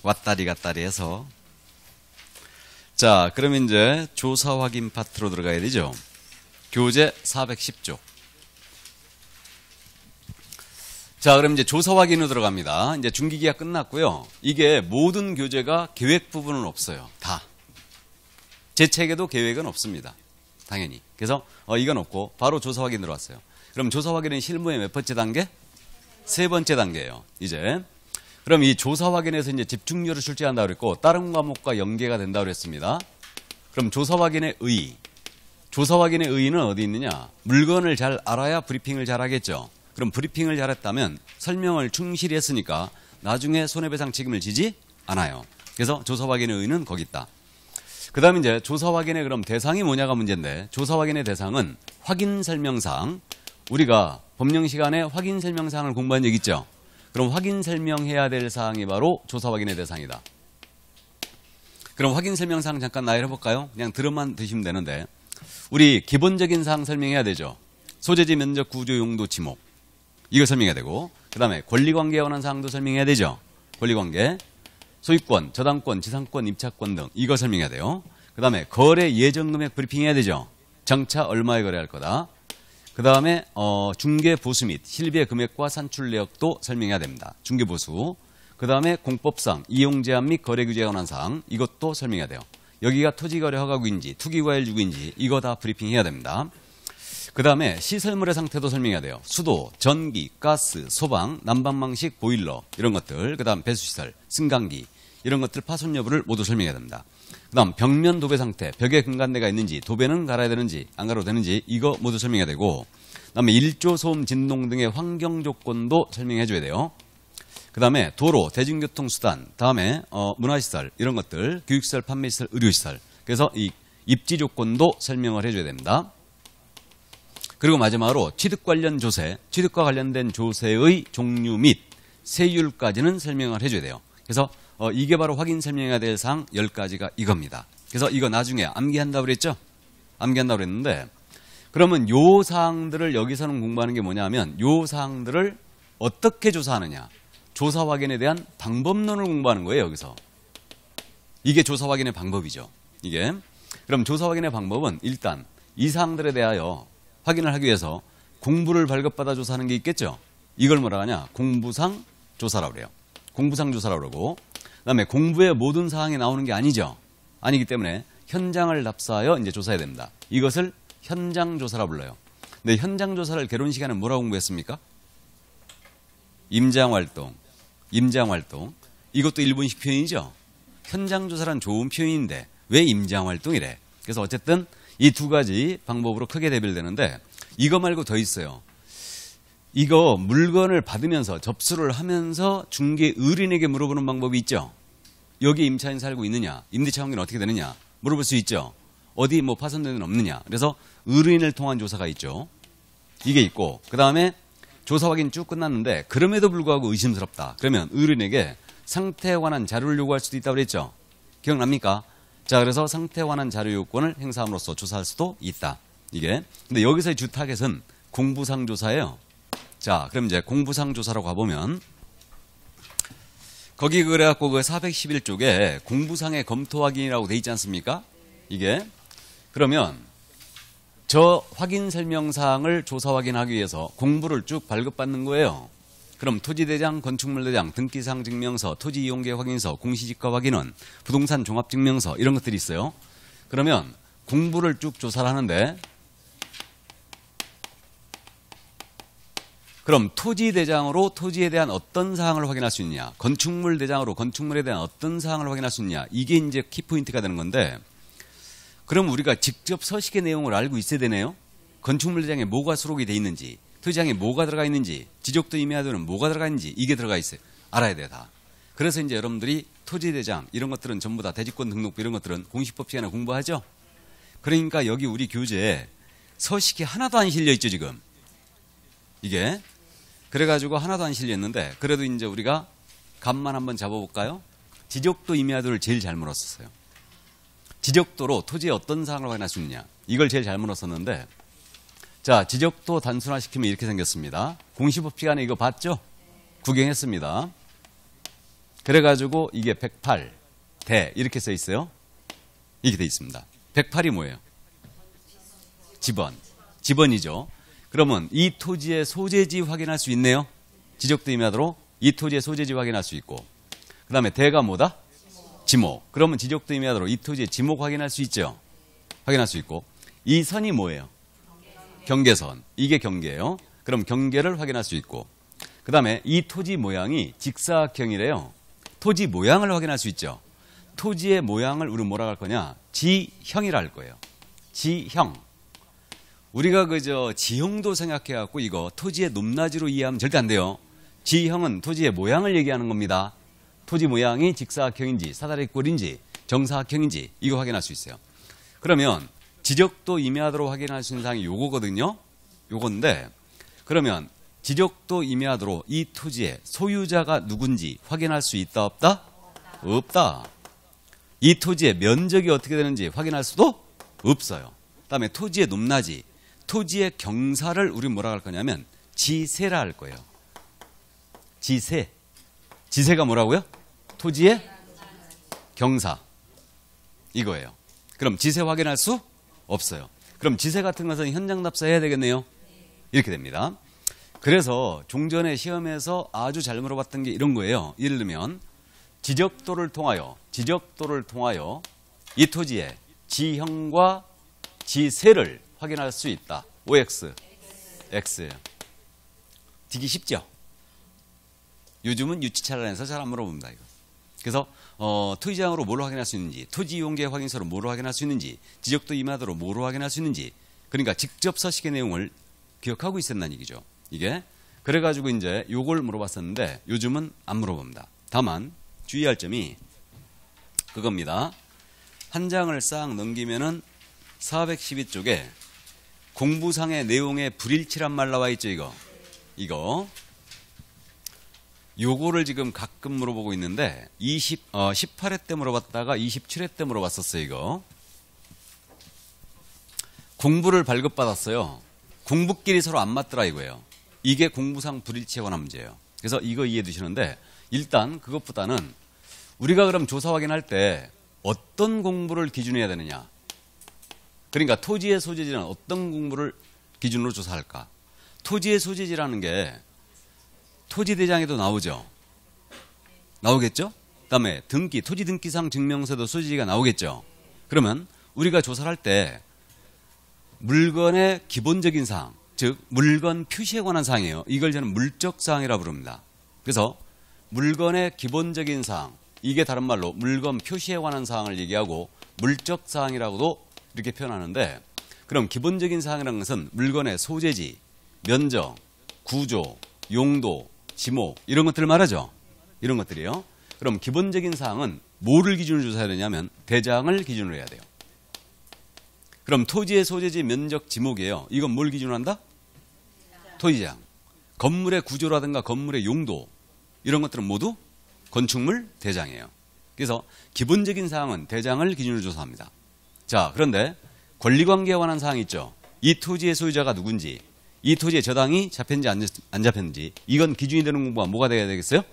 왔다리 갔다리 해서 자, 그럼 이제 조사 확인 파트로 들어가야 되죠. 교재 410조. 자, 그럼 이제 조사 확인으로 들어갑니다. 이제 중기계약 끝났고요. 이게 모든 교재가 계획 부분은 없어요. 다. 제 책에도 계획은 없습니다. 당연히. 그래서 이건 없고 바로 조사 확인 들어왔어요. 그럼 조사 확인은 실무의 몇 번째 단계? 세 번째 단계예요. 이제 그럼 이 조사 확인에서 이제 집중률을 출제한다고 그랬고 다른 과목과 연계가 된다고 그랬습니다. 그럼 조사 확인의 의. 조사 확인의 의의는 어디 있느냐? 물건을 잘 알아야 브리핑을 잘 하겠죠. 그럼 브리핑을 잘했다면 설명을 충실히 했으니까 나중에 손해배상 책임을 지지 않아요. 그래서 조사 확인의 의의는 거기 있다. 그 다음에 이제 조사 확인의 그럼 대상이 뭐냐가 문제인데 조사 확인의 대상은 확인 설명사항. 우리가 법령 시간에 확인 설명사항을 공부한 적 있죠. 그럼 확인 설명해야 될 사항이 바로 조사 확인의 대상이다. 그럼 확인 설명사항 잠깐 나열해볼까요? 그냥 들어만 드시면 되는데 우리 기본적인 사항 설명해야 되죠. 소재지, 면적, 구조, 용도, 지목 이거 설명해야 되고 그 다음에 권리관계에 관한 사항도 설명해야 되죠. 권리관계, 소유권, 저당권, 지상권, 입차권 등 이거 설명해야 돼요. 그 다음에 거래 예정금액 브리핑해야 되죠. 정차 얼마에 거래할 거다. 그 다음에 중개보수 및 실비의 금액과 산출 내역도 설명해야 됩니다. 중개보수. 그 다음에 공법상 이용제한 및 거래규제에 관한 사항 이것도 설명해야 돼요. 여기가 토지거래 허가구인지 투기과열주구인지 이거 다 브리핑해야 됩니다. 그 다음에 시설물의 상태도 설명해야 돼요. 수도, 전기, 가스, 소방, 난방방식, 보일러 이런 것들. 그 다음 배수시설, 승강기 이런 것들 파손 여부를 모두 설명해야 됩니다. 그 다음 벽면 도배 상태, 벽에 금간대가 있는지 도배는 갈아야 되는지 안 갈아도 되는지 이거 모두 설명해야 되고 그 다음에 일조, 소음, 진동 등의 환경 조건도 설명해 줘야 돼요. 그 다음에 도로, 대중교통수단, 다음에 문화시설 이런 것들, 교육시설, 판매시설, 의료시설. 그래서 이 입지 조건도 설명을 해줘야 됩니다. 그리고 마지막으로 취득 관련 조세, 취득과 관련된 조세의 종류 및 세율까지는 설명을 해줘야 돼요. 그래서 이게 바로 확인 설명해야 될 사항 10가지가 이겁니다. 그래서 이거 나중에 암기한다고 그랬죠? 암기한다고 그랬는데 그러면 요 사항들을 여기서는 공부하는 게 뭐냐면 요 사항들을 어떻게 조사하느냐. 조사 확인에 대한 방법론을 공부하는 거예요, 여기서. 이게 조사 확인의 방법이죠. 이게. 그럼 조사 확인의 방법은 일단 이 사항들에 대하여 확인을 하기 위해서 공부를 발급받아 조사하는 게 있겠죠. 이걸 뭐라 하냐? 공부상 조사라고 그래요. 공부상 조사라고 그러고 그다음에 공부의 모든 사항이 나오는 게 아니죠. 아니기 때문에 현장을 답사하여 이제 조사해야 됩니다. 이것을 현장 조사라 불러요. 근데 현장 조사를 개론 시간에 뭐라고 공부했습니까? 임장 활동. 이것도 일본식 표현이죠. 현장 조사란 좋은 표현인데 왜 임장 활동이래? 그래서 어쨌든 이 두 가지 방법으로 크게 대별되는데 이거 말고 더 있어요. 이거 물건을 받으면서 접수를 하면서 중개 의뢰인에게 물어보는 방법이 있죠. 여기 임차인 살고 있느냐? 임대차 환경이 어떻게 되느냐? 물어볼 수 있죠. 어디 뭐 파손된 데는 없느냐? 그래서 의뢰인을 통한 조사가 있죠. 이게 있고 그 다음에 조사 확인 쭉 끝났는데 그럼에도 불구하고 의심스럽다. 그러면 의뢰인에게 상태에 관한 자료를 요구할 수도 있다고 그랬죠. 기억납니까? 자, 그래서 상태에 관한 자료 요건을 행사함으로써 조사할 수도 있다. 이게. 근데 여기서의 주 타겟은 공부상 조사예요. 자, 그럼 이제 공부상 조사로 가보면 거기 그래갖고 그 411쪽에 공부상의 검토 확인이라고 돼 있지 않습니까? 이게. 그러면 저 확인 설명사항을 조사 확인하기 위해서 공부를 쭉 발급받는 거예요. 그럼 토지대장, 건축물대장, 등기사항 증명서, 토지이용계획 확인서, 공시지가 확인원, 부동산 종합증명서 이런 것들이 있어요. 그러면 공부를 쭉 조사를 하는데 그럼 토지대장으로 토지에 대한 어떤 사항을 확인할 수 있냐, 건축물대장으로 건축물에 대한 어떤 사항을 확인할 수 있냐, 이게 이제 키포인트가 되는 건데 그럼 우리가 직접 서식의 내용을 알고 있어야 되네요. 건축물대장에 뭐가 수록이 돼 있는지, 토지장에 뭐가 들어가 있는지, 지적도 임야도는 뭐가 들어가 있는지 이게 들어가 있어요. 알아야 돼 다. 그래서 이제 여러분들이 토지대장 이런 것들은 전부 다 대지권 등록부 이런 것들은 공시법 시간에 공부하죠. 그러니까 여기 우리 교재에 서식이 하나도 안 실려 있죠 지금. 이게 그래가지고 하나도 안 실려 있는데 그래도 이제 우리가 감만 한번 잡아볼까요? 지적도 임야도를 제일 잘 물었었어요. 지적도로 토지의 어떤 사항을 확인할 수 있느냐 이걸 제일 잘 물었었는데 자, 지적도 단순화시키면 이렇게 생겼습니다. 공시법 시간에 이거 봤죠? 구경했습니다. 그래가지고 이게 108대 이렇게 써 있어요. 이렇게 돼 있습니다. 108이 뭐예요? 지번이죠. 그러면 이 토지의 소재지 확인할 수 있네요. 지적도 임야도로 이 토지의 소재지 확인할 수 있고 그 다음에 대가 뭐다? 지목. 그러면 지적도 임야도로 이 토지의 지목 확인할 수 있죠. 확인할 수 있고 이 선이 뭐예요? 경계선. 이게 경계예요. 그럼 경계를 확인할 수 있고 그 다음에 이 토지 모양이 직사각형이래요. 토지 모양을 확인할 수 있죠. 토지의 모양을 우리 뭐라고 할 거냐? 지형이라 할 거예요. 지형. 우리가 그저 지형도 생각해갖고 이거 토지의 높낮이로 이해하면 절대 안 돼요. 지형은 토지의 모양을 얘기하는 겁니다. 토지 모양이 직사각형인지 사다리꼴인지 정사각형인지 이거 확인할 수 있어요. 그러면 지적도 임야도로 확인할 수 있는 사항이 요거거든요. 요건데 그러면 지적도 임야도로 이 토지의 소유자가 누군지 확인할 수 있다 없다? 없다. 이 토지의 면적이 어떻게 되는지 확인할 수도 없어요. 그다음에 토지의 높낮이, 토지의 경사를 우리 뭐라 할 거냐면 지세라 할 거예요. 지세. 지세가 뭐라고요? 토지의 경사. 이거예요. 그럼 지세 확인할 수 없어요. 그럼 지세 같은 것은 현장 답사해야 되겠네요. 이렇게 됩니다. 그래서 종전에 시험에서 아주 잘 물어봤던 게 이런 거예요. 예를 들면 지적도를 통하여 이 토지의 지형과 지세를 확인할 수 있다. OX, X. 되기 쉽죠? 요즘은 유치차량에서 잘 안 물어봅니다. 이거. 그래서 토지장으로 뭘 확인할 수 있는지, 토지이용계획 확인서로 뭘 확인할 수 있는지, 지적도 임야도로 뭘 확인할 수 있는지, 그러니까 직접 서식의 내용을 기억하고 있었다는 얘기죠. 이게 그래가지고 이제 요걸 물어봤었는데 요즘은 안 물어봅니다. 다만 주의할 점이 그겁니다. 한 장을 싹 넘기면은 412쪽에 공부상의 내용에 불일치란 말 나와 있죠, 이거. 요거를 지금 가끔 물어보고 있는데 18회 때 물어봤다가 27회 때 물어봤었어요, 이거. 공부를 발급받았어요. 공부끼리 서로 안 맞더라 이거예요. 이게 공부상 불일치에 관한 문제예요. 그래서 이거 이해해 두시는데 일단 그것보다는 우리가 그럼 조사 확인할 때 어떤 공부를 기준으로 해야 되느냐. 그러니까 토지의 소재지는 어떤 공부를 기준으로 조사할까. 토지의 소재지라는 게 토지대장에도 나오죠. 나오겠죠? 그다음에 등기, 토지등기상 증명서도 소재지가 나오겠죠. 그러면 우리가 조사를 할 때 물건의 기본적인 사항, 즉 물건 표시에 관한 사항이에요. 이걸 저는 물적 사항이라고 부릅니다. 그래서 물건의 기본적인 사항, 이게 다른 말로 물건 표시에 관한 사항을 얘기하고 물적 사항이라고도 이렇게 표현하는데, 그럼 기본적인 사항이라는 것은 물건의 소재지, 면적, 구조, 용도, 지목 이런 것들을 말하죠. 이런 것들이요. 그럼 기본적인 사항은 뭐를 기준으로 조사해야 되냐면 대장을 기준으로 해야 돼요. 그럼 토지의 소재지, 면적, 지목이에요. 이건 뭘 기준으로 한다? 토지대장. 건물의 구조라든가 건물의 용도 이런 것들은 모두 건축물 대장이에요. 그래서 기본적인 사항은 대장을 기준으로 조사합니다. 자, 그런데 권리관계에 관한 사항이 있죠. 이 토지의 소유자가 누군지, 이 토지의 저당이 잡혔는지 안 잡혔는지, 이건 기준이 되는 공부가 뭐가 돼야 되겠어요?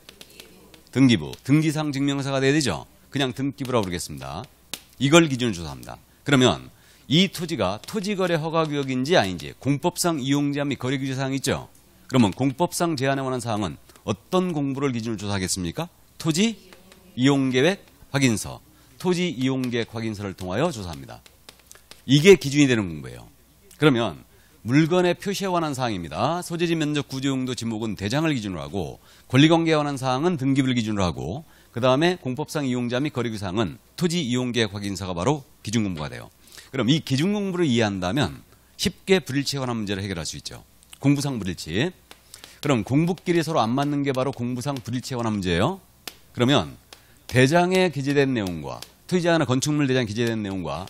등기부, 등기상 증명서가 돼야 되죠. 그냥 등기부라고 그러겠습니다. 이걸 기준으로 조사합니다. 그러면 이 토지가 토지거래 허가구역인지 아닌지, 공법상 이용제한 및 거래규제 사항이 있죠. 그러면 공법상 제한에 관한 사항은 어떤 공부를 기준으로 조사하겠습니까? 토지 이용계획 확인서, 토지 이용계획 확인서를 통하여 조사합니다. 이게 기준이 되는 공부예요. 그러면 물건의 표시에 관한 사항입니다. 소재지, 면적, 구조, 용도, 지목은 대장을 기준으로 하고, 권리관계에 관한 사항은 등기부를 기준으로 하고, 그 다음에 공법상 이용자 및 거래규제 사항은 토지 이용계획 확인서가 바로 기준공부가 돼요. 그럼 이 기준공부를 이해한다면 쉽게 불일치에 관한 문제를 해결할 수 있죠. 공부상 불일치. 그럼 공부끼리 서로 안 맞는 게 바로 공부상 불일치에 관한 문제예요. 그러면 대장에 기재된 내용과 토지자나 건축물 대장에 기재된 내용과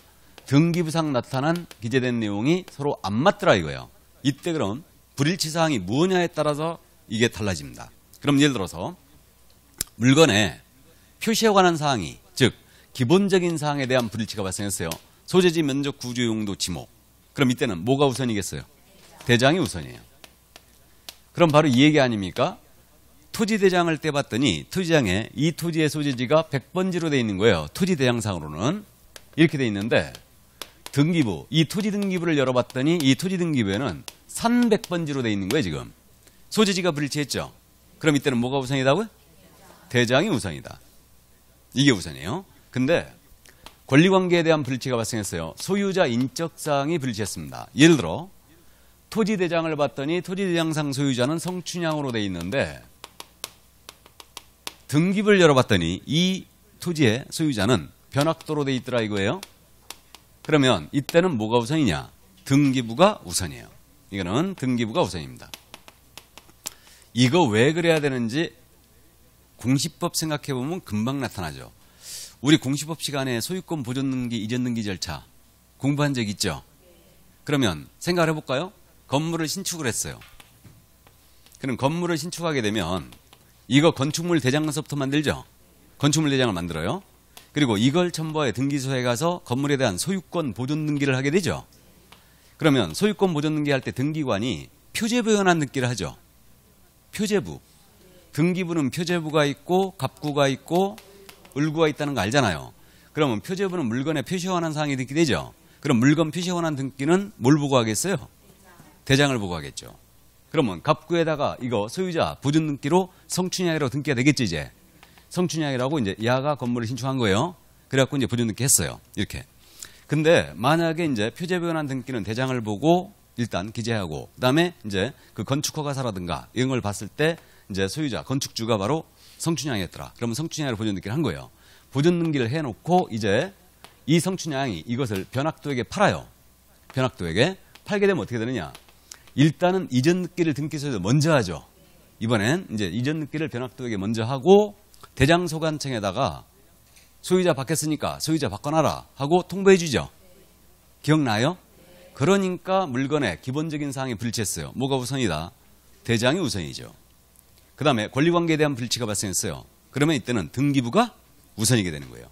등기부상 나타난 기재된 내용이 서로 안 맞더라 이거예요. 이때 그럼 불일치 사항이 무엇냐에 따라서 이게 달라집니다. 그럼 예를 들어서 물건의 표시에 관한 사항이, 즉 기본적인 사항에 대한 불일치가 발생했어요. 소재지, 면적, 구조, 용도, 지목. 그럼 이때는 뭐가 우선이겠어요? 대장이 우선이에요. 그럼 바로 이 얘기 아닙니까? 토지대장을 떼봤더니 토지장에 이 토지의 소재지가 100번지로 돼 있는 거예요. 토지대장상으로는. 이렇게 돼 있는데 등기부, 이 토지 등기부를 열어봤더니 이 토지 등기부에는 300번지로 돼 있는 거예요, 지금. 소재지가 불일치했죠? 그럼 이때는 뭐가 우선이다고요? 대장이 우선이다. 이게 우선이에요. 근데 권리관계에 대한 불일치가 발생했어요. 소유자 인적사항이 불일치했습니다. 예를 들어 토지대장을 봤더니 토지대장상 소유자는 성춘향으로 돼 있는데 등기부를 열어봤더니 이 토지의 소유자는 변학도로 돼 있더라 이거예요. 그러면 이때는 뭐가 우선이냐? 등기부가 우선이에요. 이거는 등기부가 우선입니다. 이거 왜 그래야 되는지 공시법 생각해보면 금방 나타나죠. 우리 공시법 시간에 소유권 보존 등기, 이전 등기 절차 공부한 적 있죠? 그러면 생각을 해볼까요? 건물을 신축을 했어요. 그럼 건물을 신축하게 되면 이거 건축물 대장서부터 만들죠? 건축물 대장을 만들어요. 그리고 이걸 첨부해 등기소에 가서 건물에 대한 소유권 보존 등기를 하게 되죠. 그러면 소유권 보존 등기할 때 등기관이 표제부에 관한 등기를 하죠. 표제부. 등기부는 표제부가 있고 갑구가 있고 을구가 있다는 거 알잖아요. 그러면 표제부는 물건에 표시에 관한 사항이 등기되죠. 그럼 물건 표시에 관한 등기는 뭘 보고 하겠어요? 대장을 보고 하겠죠. 그러면 갑구에다가 이거 소유자 보존 등기로 성춘향이라고 등기가 되겠죠, 이제. 성춘향이라고 이제 야가 건물을 신축한 거예요. 그래갖고 이제 보존 등기 했어요. 이렇게. 근데 만약에 이제 표제부에 관한 등기는 대장을 보고 일단 기재하고, 그 다음에 이제 그 건축허가사라든가 이런 걸 봤을 때 이제 소유자, 건축주가 바로 성춘향이었더라. 그러면 성춘향으로 보존 등기를 한 거예요. 보존 등기를 해놓고 이제 이 성춘향이 이것을 변학도에게 팔아요. 변학도에게 팔게 되면 어떻게 되느냐? 일단은 이전 등기를 등기소에서 먼저 하죠. 이번엔 이제 이전 등기를 변학도에게 먼저 하고 대장소관청에다가 소유자 바뀌었으니까 소유자 바꿔놔라 하고 통보해 주죠. 기억나요? 그러니까 물건의 기본적인 사항이 불치했어요. 뭐가 우선이다? 대장이 우선이죠. 그 다음에 권리관계에 대한 불치가 발생했어요. 그러면 이때는 등기부가 우선이게 되는 거예요.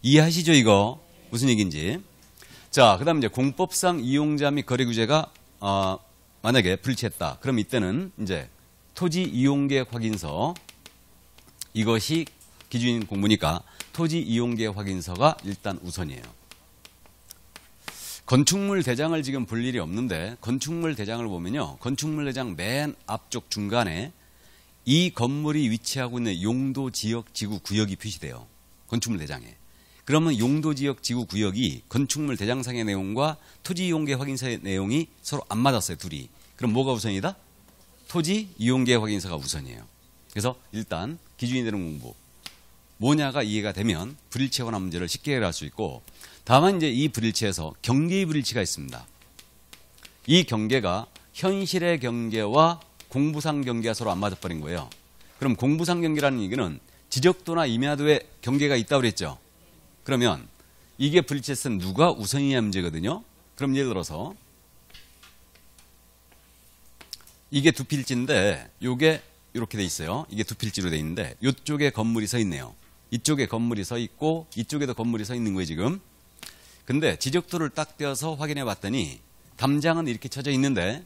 이해하시죠, 이거? 무슨 얘기인지. 자, 그 다음 이제 공법상 이용자 및 거래규제가, 만약에 불치했다. 그럼 이때는 이제 토지 이용계획 확인서, 이것이 기준인 공부니까 토지 이용계획 확인서가 일단 우선이에요. 건축물 대장을 지금 볼 일이 없는데, 건축물 대장을 보면요. 건축물 대장 맨 앞쪽 중간에 이 건물이 위치하고 있는 용도, 지역, 지구, 구역이 표시돼요. 건축물 대장에. 그러면 용도, 지역, 지구, 구역이 건축물 대장상의 내용과 토지 이용계획 확인서의 내용이 서로 안 맞았어요, 둘이. 그럼 뭐가 우선이다? 토지 이용계획 확인서가 우선이에요. 그래서 일단 기준이 되는 공부. 뭐냐가 이해가 되면 불일치에 관한 문제를 쉽게 해결할 수 있고, 다만 이제 이 불일치에서 경계의 불일치가 있습니다. 이 경계가 현실의 경계와 공부상 경계가 서로 안 맞아버린 거예요. 그럼 공부상 경계라는 얘기는 지적도나 임야도의 경계가 있다고 그랬죠. 그러면 이게 불일치했을 때 누가 우선이냐 문제거든요. 그럼 예를 들어서 이게 두 필지인데 이게 이렇게 돼 있어요. 이게 두 필지로 돼 있는데 이쪽에 건물이 서 있네요. 이쪽에 건물이 서 있고 이쪽에도 건물이 서 있는 거예요, 지금. 근데 지적도를 딱 떼어서 확인해 봤더니 담장은 이렇게 쳐져 있는데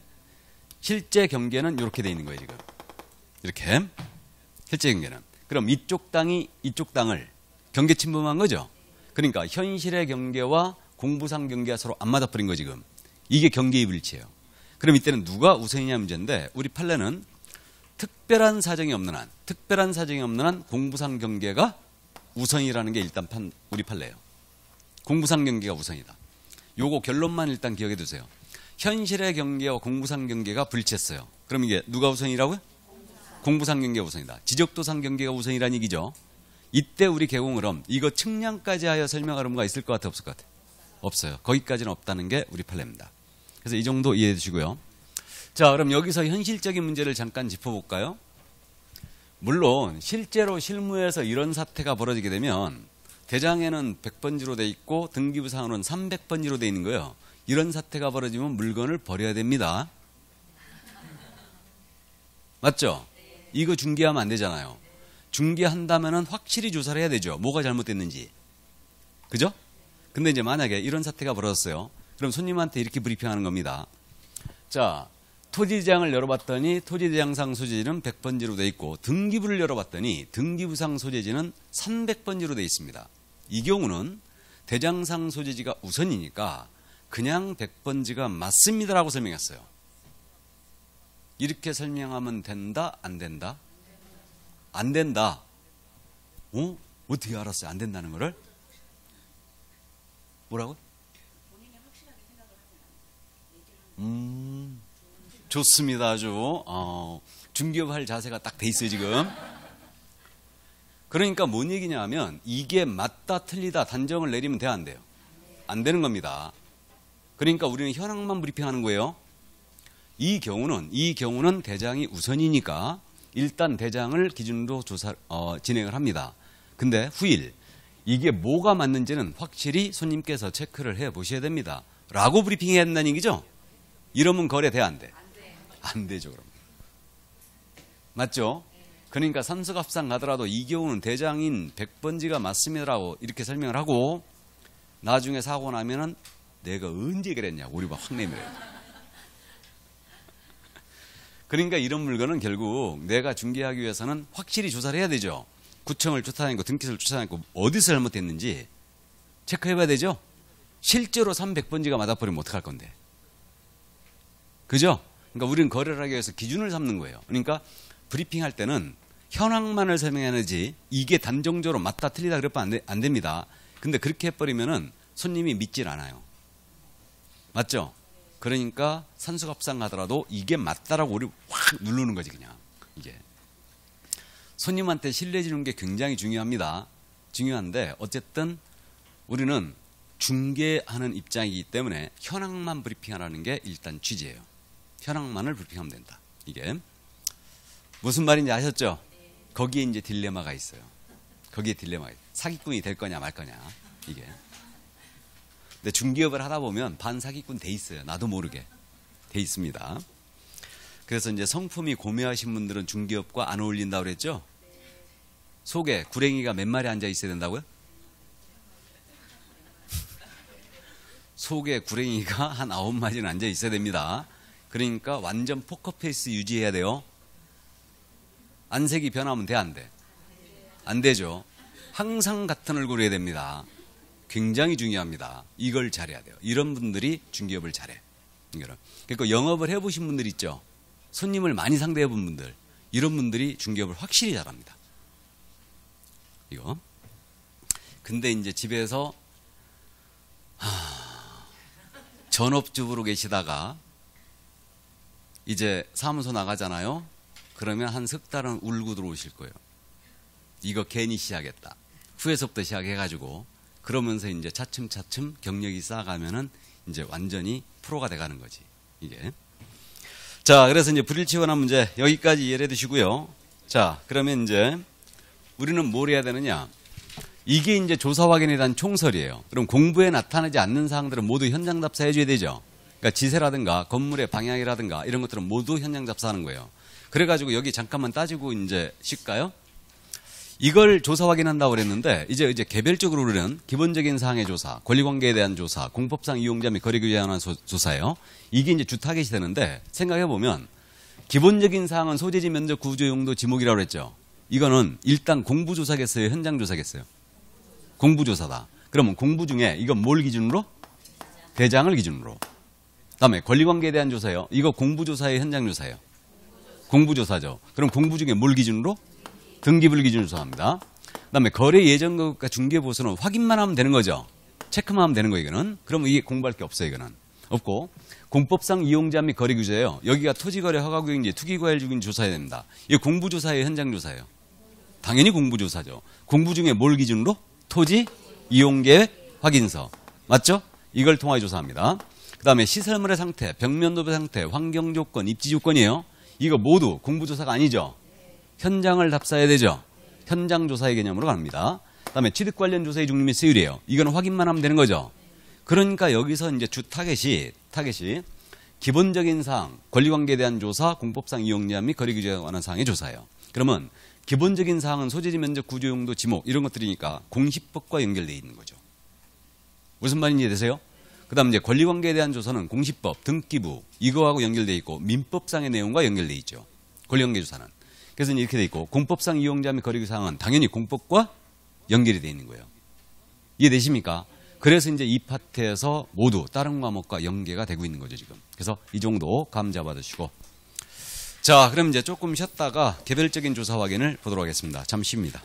실제 경계는 이렇게 돼 있는 거예요, 지금. 이렇게. 실제 경계는. 그럼 이쪽 땅이 이쪽 땅을 경계 침범한 거죠. 그러니까 현실의 경계와 공부상 경계가 서로 안 맞아버린 거 지금. 이게 경계의 불일치예요. 그럼 이때는 누가 우선이냐 문제인데 우리 판례는 특별한 사정이 없는 한 공부상 경계가 우선이라는 게 일단 우리 판례예요. 공부상 경계가 우선이다. 요거 결론만 일단 기억해 두세요. 현실의 경계와 공부상 경계가 불일치했어요. 그럼 이게 누가 우선이라고요? 공부상 경계가 우선이다. 지적도상 경계가 우선이라는 얘기죠. 이때 우리 개공 흐름, 이거 측량까지 하여 설명할 의무가 있을 것 같아, 없을 것 같아? 없어요. 거기까지는 없다는 게 우리 판례입니다. 그래서 이 정도 이해해 주시고요. 자, 그럼 여기서 현실적인 문제를 잠깐 짚어볼까요? 물론 실제로 실무에서 이런 사태가 벌어지게 되면 대장에는 100번지로 돼 있고 등기부상으로는 300번지로 돼 있는 거예요. 이런 사태가 벌어지면 물건을 버려야 됩니다. 맞죠? 이거 중개하면 안 되잖아요. 중개한다면은 확실히 조사를 해야 되죠. 뭐가 잘못됐는지. 그죠? 근데 이제 만약에 이런 사태가 벌어졌어요. 그럼 손님한테 이렇게 브리핑하는 겁니다. 자, 토지대장을 열어봤더니 토지대장상 소재지는 100번지로 돼 있고 등기부를 열어봤더니 등기부상 소재지는 300번지로 돼 있습니다. 이 경우는 대장상 소재지가 우선이니까 그냥 100번지가 맞습니다라고 설명했어요. 이렇게 설명하면 된다? 안 된다? 안 된다. 어떻게 알았어요? 안 된다는 거를? 뭐라고? 좋습니다. 아주 중개할 자세가 딱 돼 있어요, 지금. 그러니까 뭔 얘기냐 하면 이게 맞다 틀리다 단정을 내리면 돼요, 안 돼요? 안 되는 겁니다. 그러니까 우리는 현황만 브리핑하는 거예요. 이 경우는 대장이 우선이니까 일단 대장을 기준으로 진행을 합니다. 근데 후일 이게 뭐가 맞는지는 확실히 손님께서 체크를 해 보셔야 됩니다. 라고 브리핑해야 된다는 얘기죠? 이러면 거래 돼, 안 돼? 안 되죠, 그럼. 맞죠? 그러니까 산수갑상 가더라도 이 경우는 대장인 100번지가 맞습니다라고 이렇게 설명을 하고 나중에 사고 나면은 내가 언제 그랬냐고 우리 확 내밀어요. 그러니까 이런 물건은 결국 내가 중개하기 위해서는 확실히 조사를 해야 되죠. 구청을 쫓아다니고 등기소를 쫓아다니고 어디서 잘못됐는지 체크해봐야 되죠. 실제로 300번지가 맞아버리면 어떡할 건데. 그죠? 그러니까 우리는 거래를 하기 위해서 기준을 삼는 거예요. 그러니까 브리핑할 때는 현황만을 설명해야지 이게 단정적으로 맞다 틀리다 그러면 안 됩니다. 근데 그렇게 해버리면은 손님이 믿질 않아요. 맞죠? 그러니까 산수갑상 하더라도 이게 맞다라고 우리 확 누르는 거지, 그냥. 이게. 손님한테 신뢰 주는 게 굉장히 중요합니다. 중요한데 어쨌든 우리는 중개하는 입장이기 때문에 현황만 브리핑하라는 게 일단 취지예요. 현황만을 브리핑하면 된다. 이게. 무슨 말인지 아셨죠? 거기에 이제 딜레마가 있어요. 거기에 딜레마가 있어요. 사기꾼이 될 거냐 말 거냐. 이게. 근데 중개업을 하다 보면 반사기꾼 돼 있어요. 나도 모르게 돼 있습니다. 그래서 이제 성품이 고매하신 분들은 중개업과 안 어울린다고 그랬죠? 속에 구랭이가 몇 마리 앉아 있어야 된다고요? 속에 구랭이가 한 9마리는 앉아 있어야 됩니다. 그러니까 완전 포커페이스 유지해야 돼요. 안색이 변하면 돼, 안 돼? 안 되죠. 항상 같은 얼굴을 해야 됩니다. 굉장히 중요합니다. 이걸 잘해야 돼요. 이런 분들이 중개업을 잘해. 그러니까 영업을 해보신 분들 있죠. 손님을 많이 상대해 본 분들, 이런 분들이 중개업을 확실히 잘합니다. 이거. 근데 이제 집에서 전업주부로 계시다가 이제 사무소 나가잖아요. 그러면 한 석 달은 울고 들어오실 거예요. 이거 괜히 시작했다. 후에서부터 시작해가지고 그러면서 이제 차츰차츰 경력이 쌓아가면은 이제 완전히 프로가 돼가는 거지, 이게. 자, 그래서 이제 불일치원한 문제 여기까지 이해를 해두시고요. 자, 그러면 이제 우리는 뭘 해야 되느냐? 이게 이제 조사 확인에 대한 총설이에요. 그럼 공부에 나타나지 않는 사항들은 모두 현장 답사 해줘야 되죠. 그러니까 지세라든가 건물의 방향이라든가 이런 것들은 모두 현장 답사하는 거예요. 그래가지고 여기 잠깐만 따지고 이제 쉴까요? 이걸 조사 확인한다고 그랬는데 이제 개별적으로 우리는 기본적인 사항의 조사, 권리관계에 대한 조사, 공법상 이용자 및 거래규제에 관한 조사예요. 이게 이제 주 타겟이 되는데 생각해 보면 기본적인 사항은 소재지, 면적, 구조, 용도, 지목이라고 그랬죠. 이거는 일단 공부조사겠어요, 현장조사겠어요? 공부조사다. 그러면 공부 중에 이건 뭘 기준으로? 대장을 기준으로. 그다음에 권리관계에 대한 조사예요. 이거 공부조사예요, 현장조사예요? 공부조사죠. 그럼 공부 중에 뭘 기준으로? 등기부를 기준으로 조사합니다. 그다음에 거래 예정과 중개보수는 확인만 하면 되는 거죠. 체크만 하면 되는 거예요, 이거는. 그러면 이게 공부할 게 없어요, 이거는. 없고. 공법상 이용자 및 거래 규제예요. 여기가 토지거래 허가구역인지 투기과열 중인지 조사해야 됩니다. 이거 공부조사예요, 현장조사예요? 당연히 공부조사죠. 공부 중에 뭘 기준으로? 토지 이용계획 확인서. 맞죠? 이걸 통하여 조사합니다. 그다음에 시설물의 상태, 벽면도배 상태, 환경조건, 입지조건이에요. 이거 모두 공부조사가 아니죠. 현장을 답사해야 되죠. 현장조사의 개념으로 갑니다. 그다음에 취득 관련 조사의 중립 및 세율이에요. 이거는 확인만 하면 되는 거죠. 그러니까 여기서 이제 주 타겟이 기본적인 사항, 권리관계에 대한 조사, 공법상 이용자 및 거래 규제에 관한 사항의 조사예요. 그러면 기본적인 사항은 소재지, 면적, 구조, 용도, 지목 이런 것들이니까 공시법과 연결되어 있는 거죠. 무슨 말인지 이해되세요? 그다음 이제 권리관계에 대한 조사는 공시법, 등기부 이거하고 연결되어 있고 민법상의 내용과 연결되어 있죠. 권리관계 조사는. 그래서 이렇게 돼 있고 공법상 이용자 및 거래규제 사항은 당연히 공법과 연결이 되어 있는 거예요. 이해되십니까? 그래서 이제 이 파트에서 모두 다른 과목과 연계가 되고 있는 거죠, 지금. 그래서 이 정도 감 잡아두시고. 자, 그럼 이제 조금 쉬었다가 개별적인 조사 확인을 보도록 하겠습니다. 잠시 쉽니다.